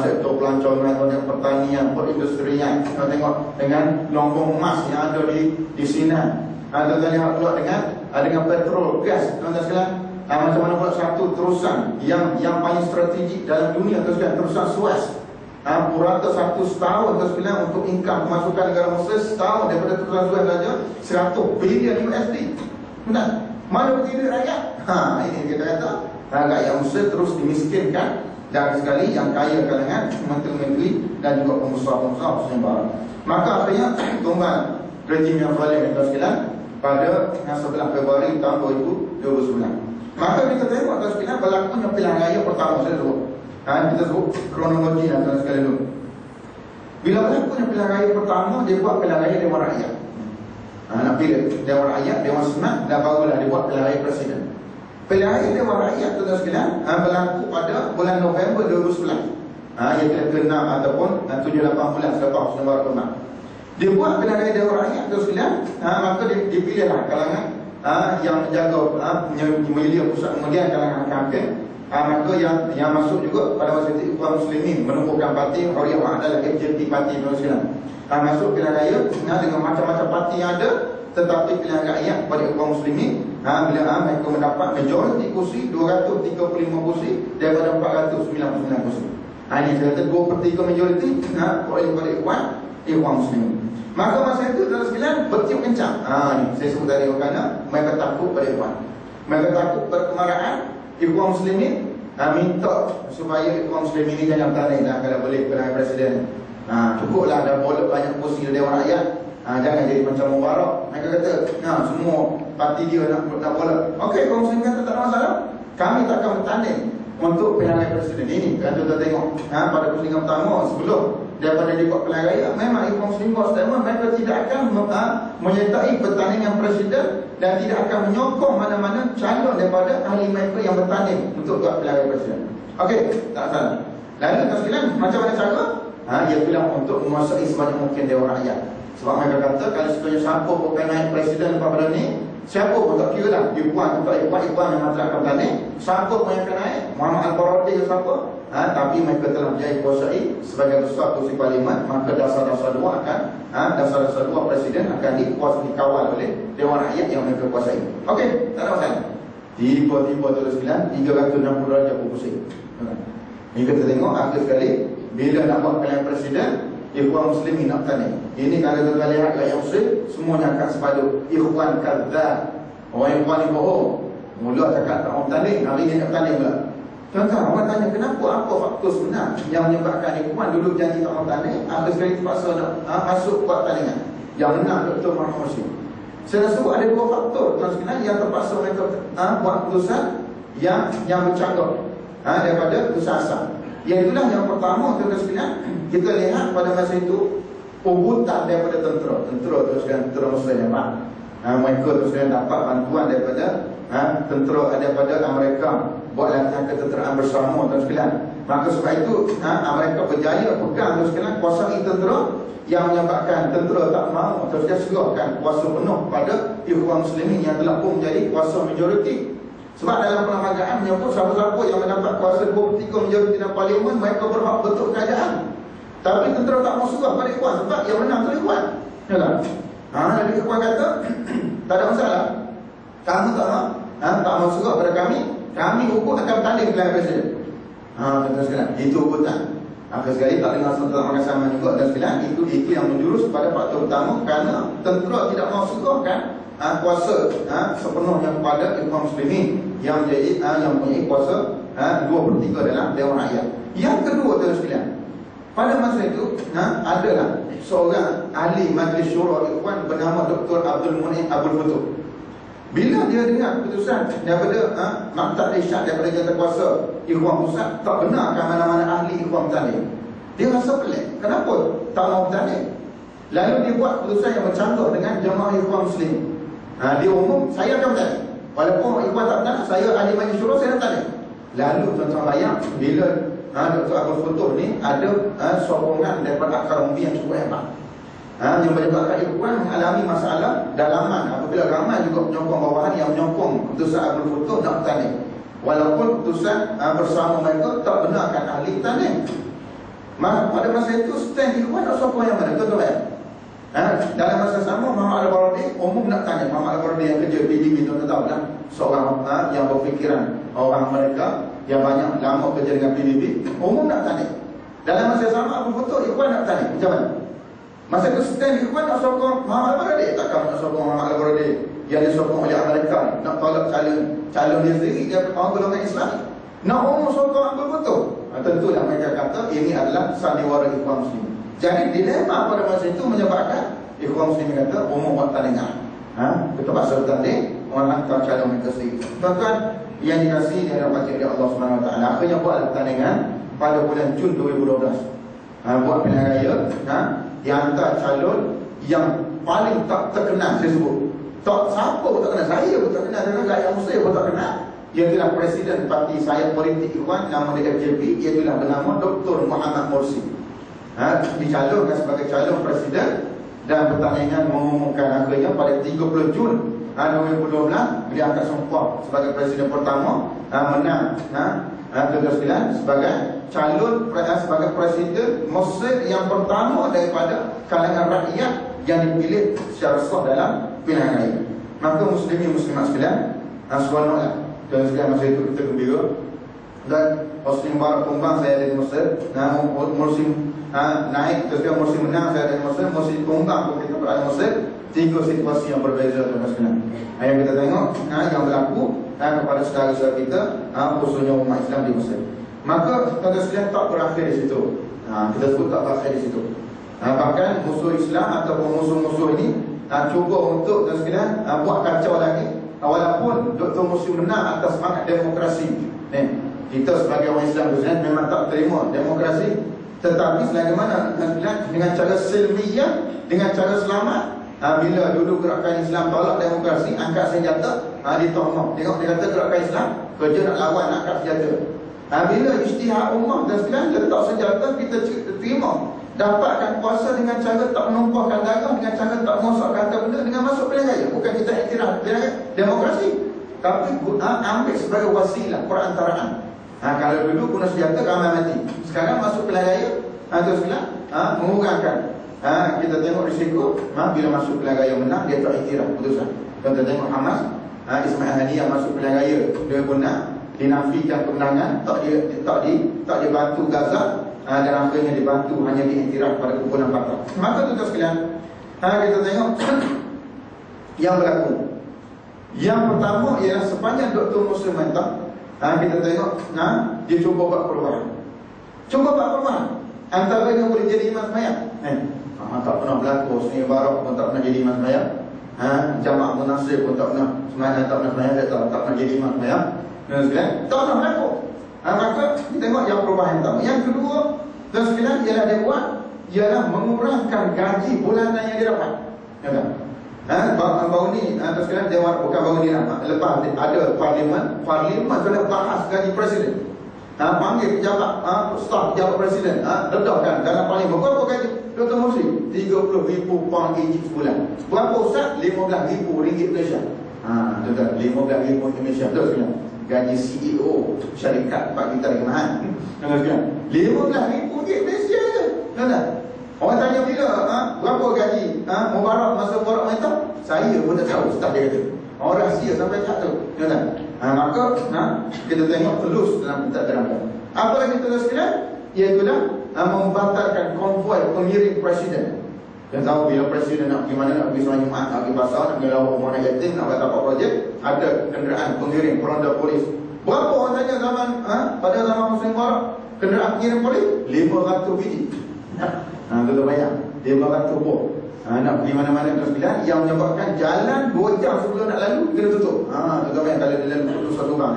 Sektor pelancongan, pertanian, perindustrian. Kita tengok dengan lombong emas yang ada di Sinan. Tuan-tuan lihat pula dengan petrol, gas. Tuan-tuan sekalian, macam mana pula satu terusan yang paling strategik dalam dunia, terusan Suez. Purata 1 setahun untuk income pemasukan negara Mesir setahun daripada terusan Suez saja 100 bilion USD. Benar? Mana pergi duit rakyat? Ini kita kata rakyat Mesir terus dimiskinkan. Dan sekali yang kaya kalangan menteri-menteri dan juga pengusaha-pengusaha khususnya barat. Maka akhirnya tumbang rejim yang zalim itu sekalian pada 11 Februari tahun 2009. Maka kita tengok tuan sekalian berlakunya pilihan raya pertama saya sebut. Kita sebut kronologi tuan sekalian dulu. Bila berlakunya pilihan raya pertama, dia buat pilihan raya Dewan Rakyat. Nak pilih Dewan Rakyat, Dewan Senat, dan barulah dia buat pilihan raya Presiden. Pilihan raya Dewan Rakyat tuan sekalian berlaku pada bulan November 2011. Iaitu ke-6 ataupun 7-8 bulan selepas Husni Mubarak Kemal. Dia buat pilihan raya Dewan Rakyat tuan sekalian, maka dipilihlah kalangan yang menjaga melia pusat kemudian kalangan hakim. Maka yang masuk juga pada masa itu Ikhwan Muslimin menumbuhkan parti Hurriyah wa Adalah, FJP parti tuan sekalian. Masuk pilihan raya dengan macam-macam parti yang ada, tetapi pilihan rakyat pada Ikhwan Muslimin bila mereka mendapat majoriti kursi 235 kursi daripada 499 kursi. Ini saya kata 2/3 majoriti oleh pada Ikhwan Muslimin. Maka masa itu tuan sekalian bertiup kencang. Ini saya sebut tadi kerana mereka takut pada Ikhwan. Mereka takut pada kemarahan Ikhwan Muslimin, minta supaya Ikhwan Muslimin ini jangan bertanding kalau boleh pilihan presiden. Cukuplah dah boleh banyak kursi di Dewan Rakyat. Jangan jadi macam Mubarak. Mereka kata semua parti dia nak bola. Okey, Ikhwan Muslimin kata tak ada masalah. Kami tak akan bertanding untuk pilihan raya presiden ini. Kan kita tengok pada pusingan pertama sebelum daripada dibuat pilihan raya, memang Ikhwan Muslimin buat statement mereka tidak akan menyertai pertandingan presiden dan tidak akan menyokong mana-mana calon daripada ahli mereka yang bertanding untuk buat pilihan raya presiden. Okey, tak salah. Lalu tuan sekalian, macam mana cara? Iaitulah untuk menguasai sebanyak mungkin Dewan Rakyat. Sebab mereka kata kalau sekiranya siapa pun naik presiden lepas pada ni, siapa pun tak kira dah Ikhwan atau Ikhwan yang masalah akan bertanding, siapa pun yang akan naik, Muhammad Al-Baradhi ke siapa, tapi mereka telah menjadi kuasai sebagai ketua kursi parlimen, maka dasar-dasar dua akan dasar-dasar dua presiden akan dikawal oleh Dewan Rakyat yang mereka kuasai. Okey, tak ada masalah. Tiba-tiba terus sekalian 360 darjah berpusing. Ini kita tengok akhir sekali bila nak buat pilihan presiden, Ikhwan Muslimin nak bertanding. Ini kalau kita lihat rakyat Muslim semuanya akan sepadu Ikhwan kadzab. Orang Ikhwan ni bohong. Mula cakap tak mau bertanding, hari ni nak bertanding pula. Tuan-tuan, orang tanya kenapa, apa faktor sebenar yang menyebabkan Ikhwan dulu janji tak mau bertanding, akhir sekali terpaksa nak masuk buat pertandingan. Yang menang Dr. Muhammad Hashim. Saya rasa ada dua faktor tuan sekalian yang terpaksa mereka buat keputusan yang bercanggah daripada keputusan asal. Iaitulah yang pertama tuan sekalian, kita lihat pada masa itu ubutan daripada tentera terus sekalian, tentera Muslim mereka terus sekalian dapat bantuan daripada tentera daripada Amerika buat latihan ketenteraan bersama tuan sekalian. Maka sebab itu mereka berjaya pegang tuan sekalian kuasai tentera yang menyebabkan tentera tak mahu terus serahkan kuasa penuh pada Ikhwan Muslimin yang telah pun menjadi kuasa majoriti. Sebab dalam perlembagaan menyebut siapa-siapa yang mendapat kuasa 2/3 majoriti dalam parlimen, mereka berhak betul kerajaan. Tapi tentera tak mahu serah pada Ikhwan sebab yang menang tu Ikhwan. Ya tak? Jadi Ikhwan kata tak ada masalah. Kamu tak mahu serah pada kami ukur akan bertanding pilihan presiden. Tuan-tuan sekalian, itu urutan. Akhir sekali tak dengar serta makan sama juga dan sekalian, itu yang menjurus pada faktor utama kerana tentera tidak mahu serahkan kuasa sepenuhnya kepada Ikhwan Muslimin yang menjadi yang mempunyai kuasa 2/3 dalam Dewan Rakyat. Yang kedua tuan sekalian, pada masa itu adalah seorang ahli Majlis Syura Ikhwan bernama Dr. Abdul Munim Abdul Futuh. Bila dia dengar keputusan daripada Maktab Irsyad daripada Jawatankuasa Ikhwan Pusat tak benarkan mana-mana ahli Ikhwan bertanding, dia rasa pelik. Kenapa tak mau bertanding? Lalu dia buat keputusan yang bercanggah dengan jemaah Ikhwan Muslim. Dia umum, saya akan bertanding. Walaupun Ikhwan tak bertanding, saya ahli Majlis Syura, saya nak bertanding. Lalu tuan-tuan bayang bila Dr. Abdul Futuh ni ada sokongan daripada akar umbi yang cukup hebat. Yang menyebabkan Ikhwan mengalami masalah dalaman apabila ramai juga penyokong bawahan yang menyokong keputusan Abdul Futuh nak bertanding. Walaupun keputusan bersama mereka tak benarkan ahli bertanding. Pada masa itu stand Ikhwan nak sokong yang mana? Tuan-tuan bayang. Dalam masa sama Muhammad Al-Baradhi umum nak tanya. Muhammad Al-Baradhi yang kerja PBB, tuan-tuan tahu lah, seorang yang berfikiran, orang mereka yang banyak lama kerja dengan PBB, umum nak tanya. Dalam masa sama Abu Futuh Ikhwan nak tanya macam mana. Masa itu stand Ikhwan nak sokong Muhammad Al-Baradhi, takkan nak sokong Muhammad Al-Baradhi yang disokong oleh Amerika, nak tolak calon dia sendiri, dia orang golongan Islam, nak umum sokong Abu Futuh. Tentulah mereka kata ini adalah sandiwara Ikhwan Muslimin. Jadi dilema pada masa itu menyebabkan Ikhwan Muslimin kata umum buat tandingan. Kita pasal tanding, orang hantar calon mereka sendiri. Tuan-tuan yang dikasihi dan dirahmati oleh Allah SWT, akhirnya buatlah tandingan pada bulan Jun 2012. Buat pilihan raya, dihantar calon yang paling tak terkenal, saya sebut. Tak siapa pun tak kenal, saya pun tak kenal, dan rakyat Muslim pun tak kenal. Iaitulah Presiden Parti Sayap Politik Ikhwan, nama dia FJP, iaitulah bernama Dr. Muhammad Morsi. Dicalonkan sebagai calon presiden dan pertandingan mengumumkan akhirnya pada 30 Jun 2012 beliau akan sumpah sebagai presiden pertama, menang sebagai calon sebagai presiden Mesir yang pertama daripada kalangan rakyat yang dipilih secara sah dalam pilihan raya. Maka muslimin muslimat sekalian, subhanallah, dan sekalian masa itu kita gembira. Dan Hosni Mubarak tumbang, saya dari Mesir. Morsi naik, terus dia Morsi menang, saya dari Mesir. Morsi tumbang, kita berada Mesir. Tiga situasi yang berbeza dan sekalian. Yang kita tengok yang berlaku kepada saudara-saudara kita, khususnya umat Islam di Mesir. Maka saudara sekalian tak berakhir di situ. Kita sebut tak berakhir di situ. Bahkan musuh Islam ataupun musuh-musuh ini cuba untuk saudara sekalian buat kacau lagi. Walaupun Dr. Morsi menang atas semangat demokrasi. Kita sebagai orang Islam memang tak terima demokrasi, tetapi sebagaimana dengan cara silmiyah, dengan cara selamat. Bila dulu gerakan Islam tolak demokrasi, angkat senjata, ditohmah. Tengok dia kata gerakan Islam kerja nak lawan, angkat senjata. Bila ijtihad ummah dan sekalian letak senjata, kita terima, dapatkan kuasa dengan cara tak menumpahkan darah, dengan cara tak mengosakkan harta benda, dengan masuk pilihan raya. Bukan kita iktiraf pilihan demokrasi, tapi ambil sebagai wasilah perantaraan. Kalau dulu guna senjata ramai mati, sekarang masuk pilihan raya, terus mengurangkan. Kita tengok risiko bila masuk pilihan raya menang, dia tak iktiraf putusan. Kita tengok Hamas, Ismail Haniyah masuk pilihan raya, dia menang, dinafikan kemenangan, tak dibantu Gaza, dan akhirnya dibantu hanya diiktiraf pada kumpulan Fatah. Maka tuan-tuan sekalian, kita tengok yang berlaku. Yang pertama ialah sepanjang Dr. Morsi mentah, kita tengok dia cuba buat perubahan. Antaranya boleh jadi imam sembahyang. Tak pernah berlaku. Hosni Mubarak pun tak pernah jadi imam sembahyang. Jamaah Munasir pun tak pernah sembahyang. Saya tak pernah jadi imam sembahyang. Tak pernah berlaku. Maka kita tengok yang perubahan pertama. Yang kedua, dan sekalian ialah dia buat, ialah mengurangkan gaji bulanan yang dia dapat. Baru ni, dan sekalian Dewan, bukan baru ni lah, lepas ada Parlimen telah bahas gaji presiden. Panggil pejabat, staf pejabat presiden, redahkan dalam Parlimen. Berapa gaji Dr. Morsi? 30,000 pound Egypt sebulan. Berapa Ustaz? 15,000 ringgit Malaysia. Tuan-tuan, 15,000 Indonesia. Betul sebenarnya. Gaji CEO syarikat Pak Kita Rimahan. Tuan-tuan sekalian, 15,000 ringgit Malaysia je. Tuan-tuan, orang tanya bila, berapa gaji Mubarak masa Mubarak mentah? Saya pun tak tahu, staf dia kata. Orang rahsia sampai tak tahu. Tuan-tuan, maka kita tengok telus dalam pentadbiran. Apa lagi tuan-tuan sekalian? Iaitulah membatalkan konvoi pengiring presiden. Kita tahu bila presiden nak pergi mana, nak pergi semayang Jumaat, nak pergi pasar, nak pergi lawak rumah anak yatim, nak buat apa projek, ada kenderaan pengiring peronda polis. Berapa orang tanya zaman pada zaman Hosni Mubarak, kenderaan pengiring polis? 500 biji. Tuan-tuan bayang, 500 buah. Nak pergi mana-mana tuan sekalian, yang menyebabkan jalan 2 jam sebelum nak lalu kena tutup. Tuan-tuan bayang kalau dia lalu tutup satu orang.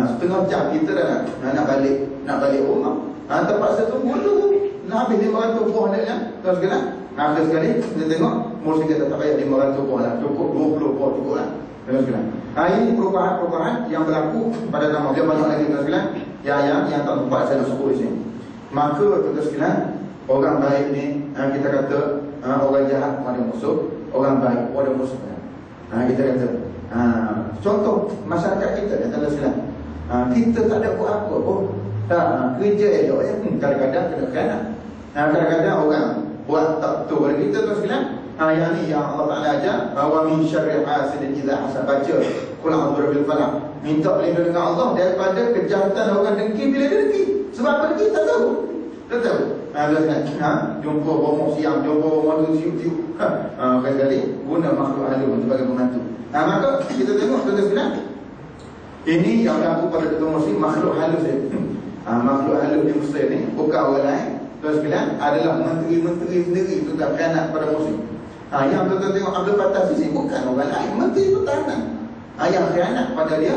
Setengah jam kita dah nak balik rumah. Terpaksa tunggu tu. Nak habis 500 buah nak kan? Tuan sekalian, habis sekali kita tengok Morsi kata tak payah 500 buah lah, cukup 20 buah cukup lah. Tuan sekalian, ini perubahan-perubahan yang berlaku pada zaman. Dia banyak lagi tuan sekalian yang tak sempat saya nak sebut di sini. Maka tuan sekalian, orang baik ni kita kata orang jahat ada musuh, orang baik ada musuh. Kita kata contoh masyarakat kita tuan sekalian, kita tak ada buat apa pun, kerja elok kadang-kadang kena khianat. Kadang-kadang orang buat tak betul pada kita tuan sekalian. Yang ni yang Allah Ta'ala ajar, wa min syarri hasidin idza hasad. Baca qul a'udzu birabbil falaq, minta perlindungan dengan Allah daripada kejahatan orang dengki bila dia dengki. Sebab apa dengki? Tak tahu. Tak tahu. Jumpa bomok siang, jumpa bomok tu siup-siup. Kali-kali guna makhluk halus sebagai pembantu. Maka kita tengok tuan sekalian, ini yang berlaku pada Datuk Mursi, makhluk halus dia. Makhluk halus di Mesir ni bukan orang lain tuan sekalian, adalah menteri-menteri sendiri itu tak khianat pada Mursi. Yang tuan tengok Abdul Fattah Sisi bukan orang lain, menteri pertahanan. Yang khianat pada dia,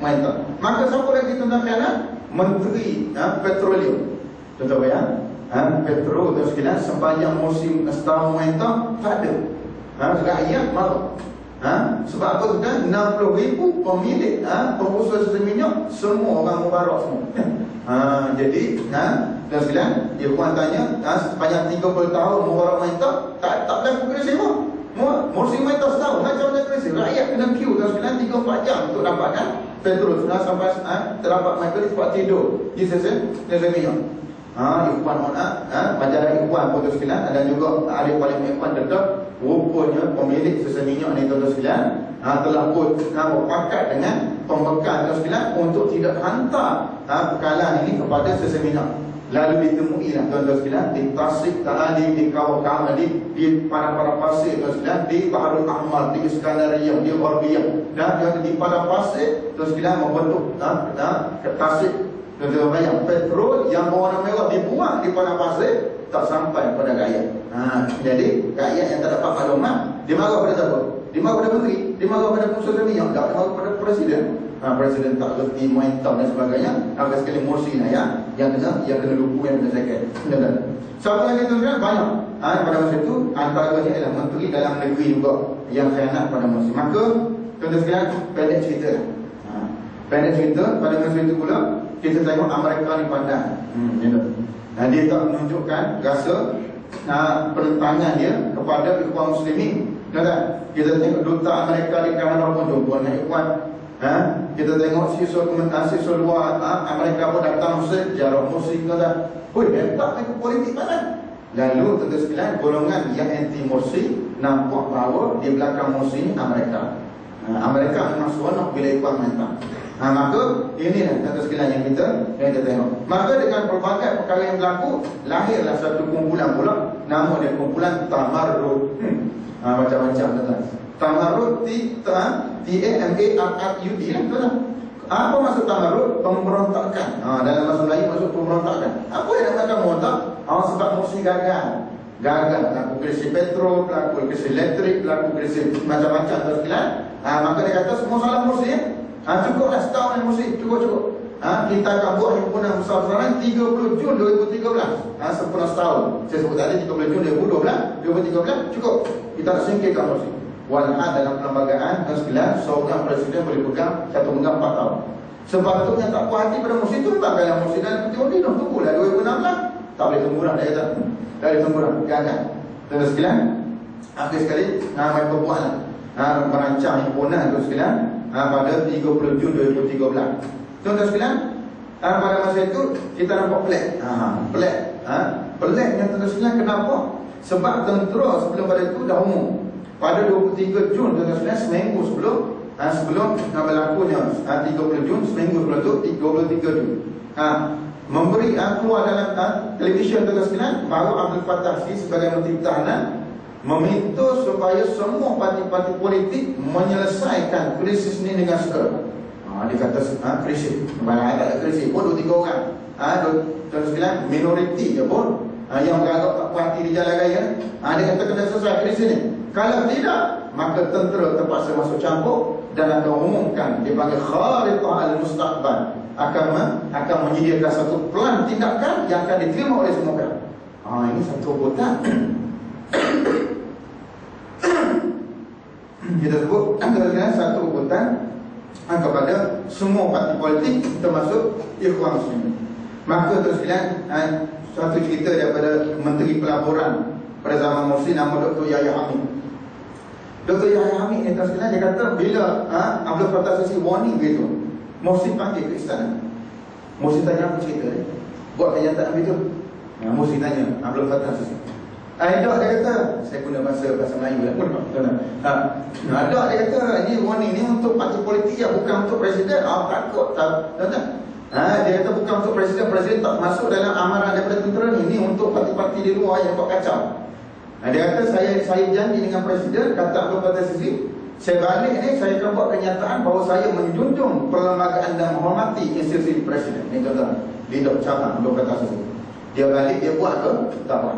menteri. Maka siapa lagi tuan khianat? Menteri petroleum. Tuan bayang, petrol tuan sekalian sepanjang musim setahun menteri tak ada. Rakyat marah. Sebab apa sudah 60,000 pemilik pengusaha sistem minyak semua orang Mubarak semua. Jadi dan sekalian dia puan tanya, sepanjang 30 tahun Mubarak mentah tak berlaku krisis pun. Mursi mentah setahun macam mana krisis? Rakyat kena queue dan sekalian 3-4 jam untuk dapatkan petrol sampai terdapat mereka di tempat tidur di sistem minyak. Ikhwan majalah Ikhwan pun sekalian, dan juga ahli parlimen Ikhwan tetap rupanya pemilik sistem minyak ni tuan sekalian telah pun berpakat dengan pembekal tuan sekalian untuk tidak hantar bekalan ini kepada sistem minyak. Lalu ditemui lah tuan sekalian di Tasik, di Kawakam, di Padang Pasir tuan sekalian, di Baharul Ahmar, di Iskandariyah, di Ghorbiyah, dan di Padang Pasir tuan sekalian membentuk ke Tasik. Tuan-tuan bayang, petrol yang berwarna merah dibuang di Padang Pasir tak sampai kepada rakyat. Jadi rakyat yang tak dapat maklumat, dia marah pada siapa? Dia marah pada menteri, dia marah pada pengusaha minyak, dia marah pada presiden. Presiden tak reti mentah dan sebagainya. Agak sekali Mursi yang kena lupu, yang kena sakit. Siapa lagi tuan-tuan? Banyak. Pada masa itu antaranya ialah menteri dalam negeri juga yang khianat pada Mursi. Maka tuan-tuan sekalian, pendek cerita. Pendek cerita pada masa itu pula kita tengok Amerika ni pandai. Dia tak menunjukkan rasa perentangan dia kepada Ikhwan Muslimin. Kita tengok duta Amerika di Kanada pun jumpa dengan Ikhwan. Kita tengok siswa luar Amerika pun datang sejarah musik kata, hebat mereka politik pandai. Lalu tentu sekalian golongan yang anti Mursi nampak bahawa di belakang Mursi Amerika. Amerika memang seronok bila Ikhwan mentah. Maka inilah tentu sekalian yang kita tengok. Maka dengan pelbagai perkara yang berlaku, lahirlah satu kumpulan pula, nama dia kumpulan Tamarrud. Macam-macam tuan. Tamarrud, T-A-M-A-R-R-U-D lah tuan. Apa maksud Tamarrud? Pemberontakan. Dalam bahasa Melayu maksud pemberontakan. Apa yang nak memberontak? Sebab Mursi gagal. Berlaku krisis petrol, berlaku krisis elektrik, berlaku krisis macam-macam tuan sekalian. Maka dia kata semua salah Mursi. Cukuplah setahun yang Mursi, cukup. Kita akan buat himpunan besar-besaran 30 Jun 2013. Sempurna setahun. Saya sebut tadi 30 Jun 2013, cukup. Kita nak singkirkan Mursi. Walhal dalam perlembagaan dan sekalian, seorang presiden boleh pegang 4 tahun. Sepatutnya tak puas hati pada Mursi itu, letakkanlah Mursi dalam peti undi. Tunggulah 2016. Tak boleh tunggu dah, dia kata. Tak boleh tunggu dah, gagal. Dan sekalian, akhir sekali mereka buatlah merancang himpunan tu sekalian pada 30 Jun 2013. Tuan-tuan sekalian, pada masa itu kita nampak pelik. Peliknya tuan-tuan sekalian, kenapa? Sebab tentera sebelum pada itu dah umum. Pada 23 Jun tuan-tuan sekalian, seminggu sebelum berlakunya 30 Jun, seminggu sebelum itu 23 Jun. Memberi keluar dalam televisyen tuan-tuan sekalian, baru Abdul Fattah Sisi sebagai Menteri Pertahanan meminta supaya semua parti-parti politik menyelesaikan krisis ini dengan segera. Dia kata krisis, banyak tak ada krisis pun 2-3 orang. Tuan sekalian, minoriti je pun yang beragak tak puas hati di jalan raya. Dia kata kena selesai krisis ni. Kalau tidak, maka tentera terpaksa masuk campur dan akan umumkan, dipanggil Kharitah al-Mustaqbal, akan menyediakan satu plan tindakan yang akan diterima oleh semua pihak. Ini satu ubutan. Kita sebut antara satu ubutan kepada semua parti politik termasuk Ikhwan Muslimin. Maka terus sekalian, satu cerita daripada Menteri Pelaburan pada zaman Mursi, nama Dr. Yahya Hamid. Dr. Yahya Hamid ni terus sekalian, dia kata bila Abdul Fattah Sisi warning begitu, Mursi panggil ke istana. Mursi tanya apa cerita dia? Buat kenyataan begitu. Mursi tanya Abdul Fattah Sisi, Ada dia kata, saya guna bahasa Melayu lah. Ada dia kata, ini warning ni untuk parti politik yang bukan untuk presiden. Takut tak? Dia kata bukan untuk presiden. Presiden tak masuk dalam amaran daripada tentera ni. Ini untuk parti-parti di luar yang buat kacau. Dia kata, saya janji dengan presiden, kata Abdul Fattah Sisi, saya balik ni, saya akan buat kenyataan bahawa saya menjunjung perlembagaan dan menghormati institusi presiden. Ini contoh leader cabang Abdul Fattah Sisi. Dia balik, dia buat ke? Tak buat.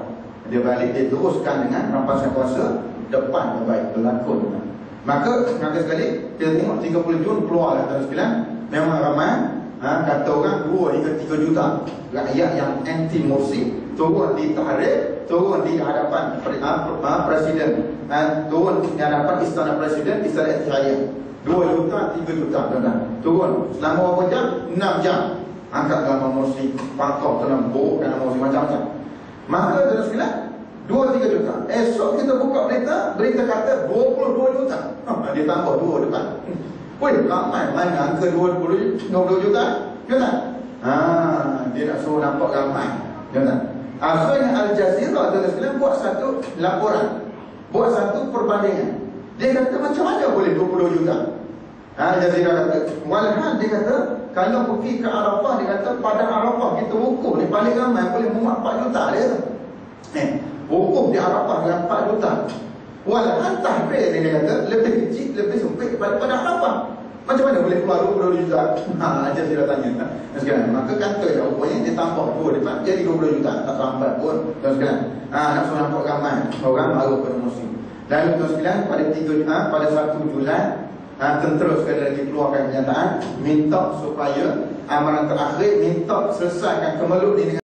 Dia balik, dia teruskan dengan rampasan kuasa depan yang baik, berlakon. Maka sekali, kita tengok 30 Jun keluar lah sekalian. Memang ramai, kata orang 2 hingga 3 juta rakyat yang anti Morsi turun di Tahrir, turun di hadapan presiden, turun di hadapan istana presiden, istana Ittihadiyah. 2 juta, 3 juta turun selama berapa jam? 6 jam. Angkat gambar Morsi, pangkau tenang buruk kerana Morsi macam-macam. Maka sekalian 2-3 juta. Esok kita buka berita kata 22 juta. Dia tambah 2 depan. Weh, ramai. Mana angka 20 juta? Dia nak suruh nampak ramai. Akhirnya Al Jazeera sekalian buat satu laporan, buat satu perbandingan. Dia kata macam mana boleh 20 juta? Al Jazeera kata, walhal dia kata, kalau pergi ke Arafah, dia kata pada Arafah kita hukum ni paling ramai boleh muat 4 juta dia tu. Hukum di Arafah dengan 4 juta. Walhal tahrir ni dia kata lebih kecil, lebih sempit daripada Arafah. Macam mana boleh keluar 20 juta? Ajar saya tanya. Sekarang maka kata dia rupanya dia tambah 2 depan jadi 20 juta, tak sampai pun. Sekarang nak suruh nampak ramai orang baru pada musim. Lalu sekalian pada 1 Julai tentera sekali lagi keluarkan kenyataan minta supaya amaran terakhir minta selesaikan kemeluk ni dengan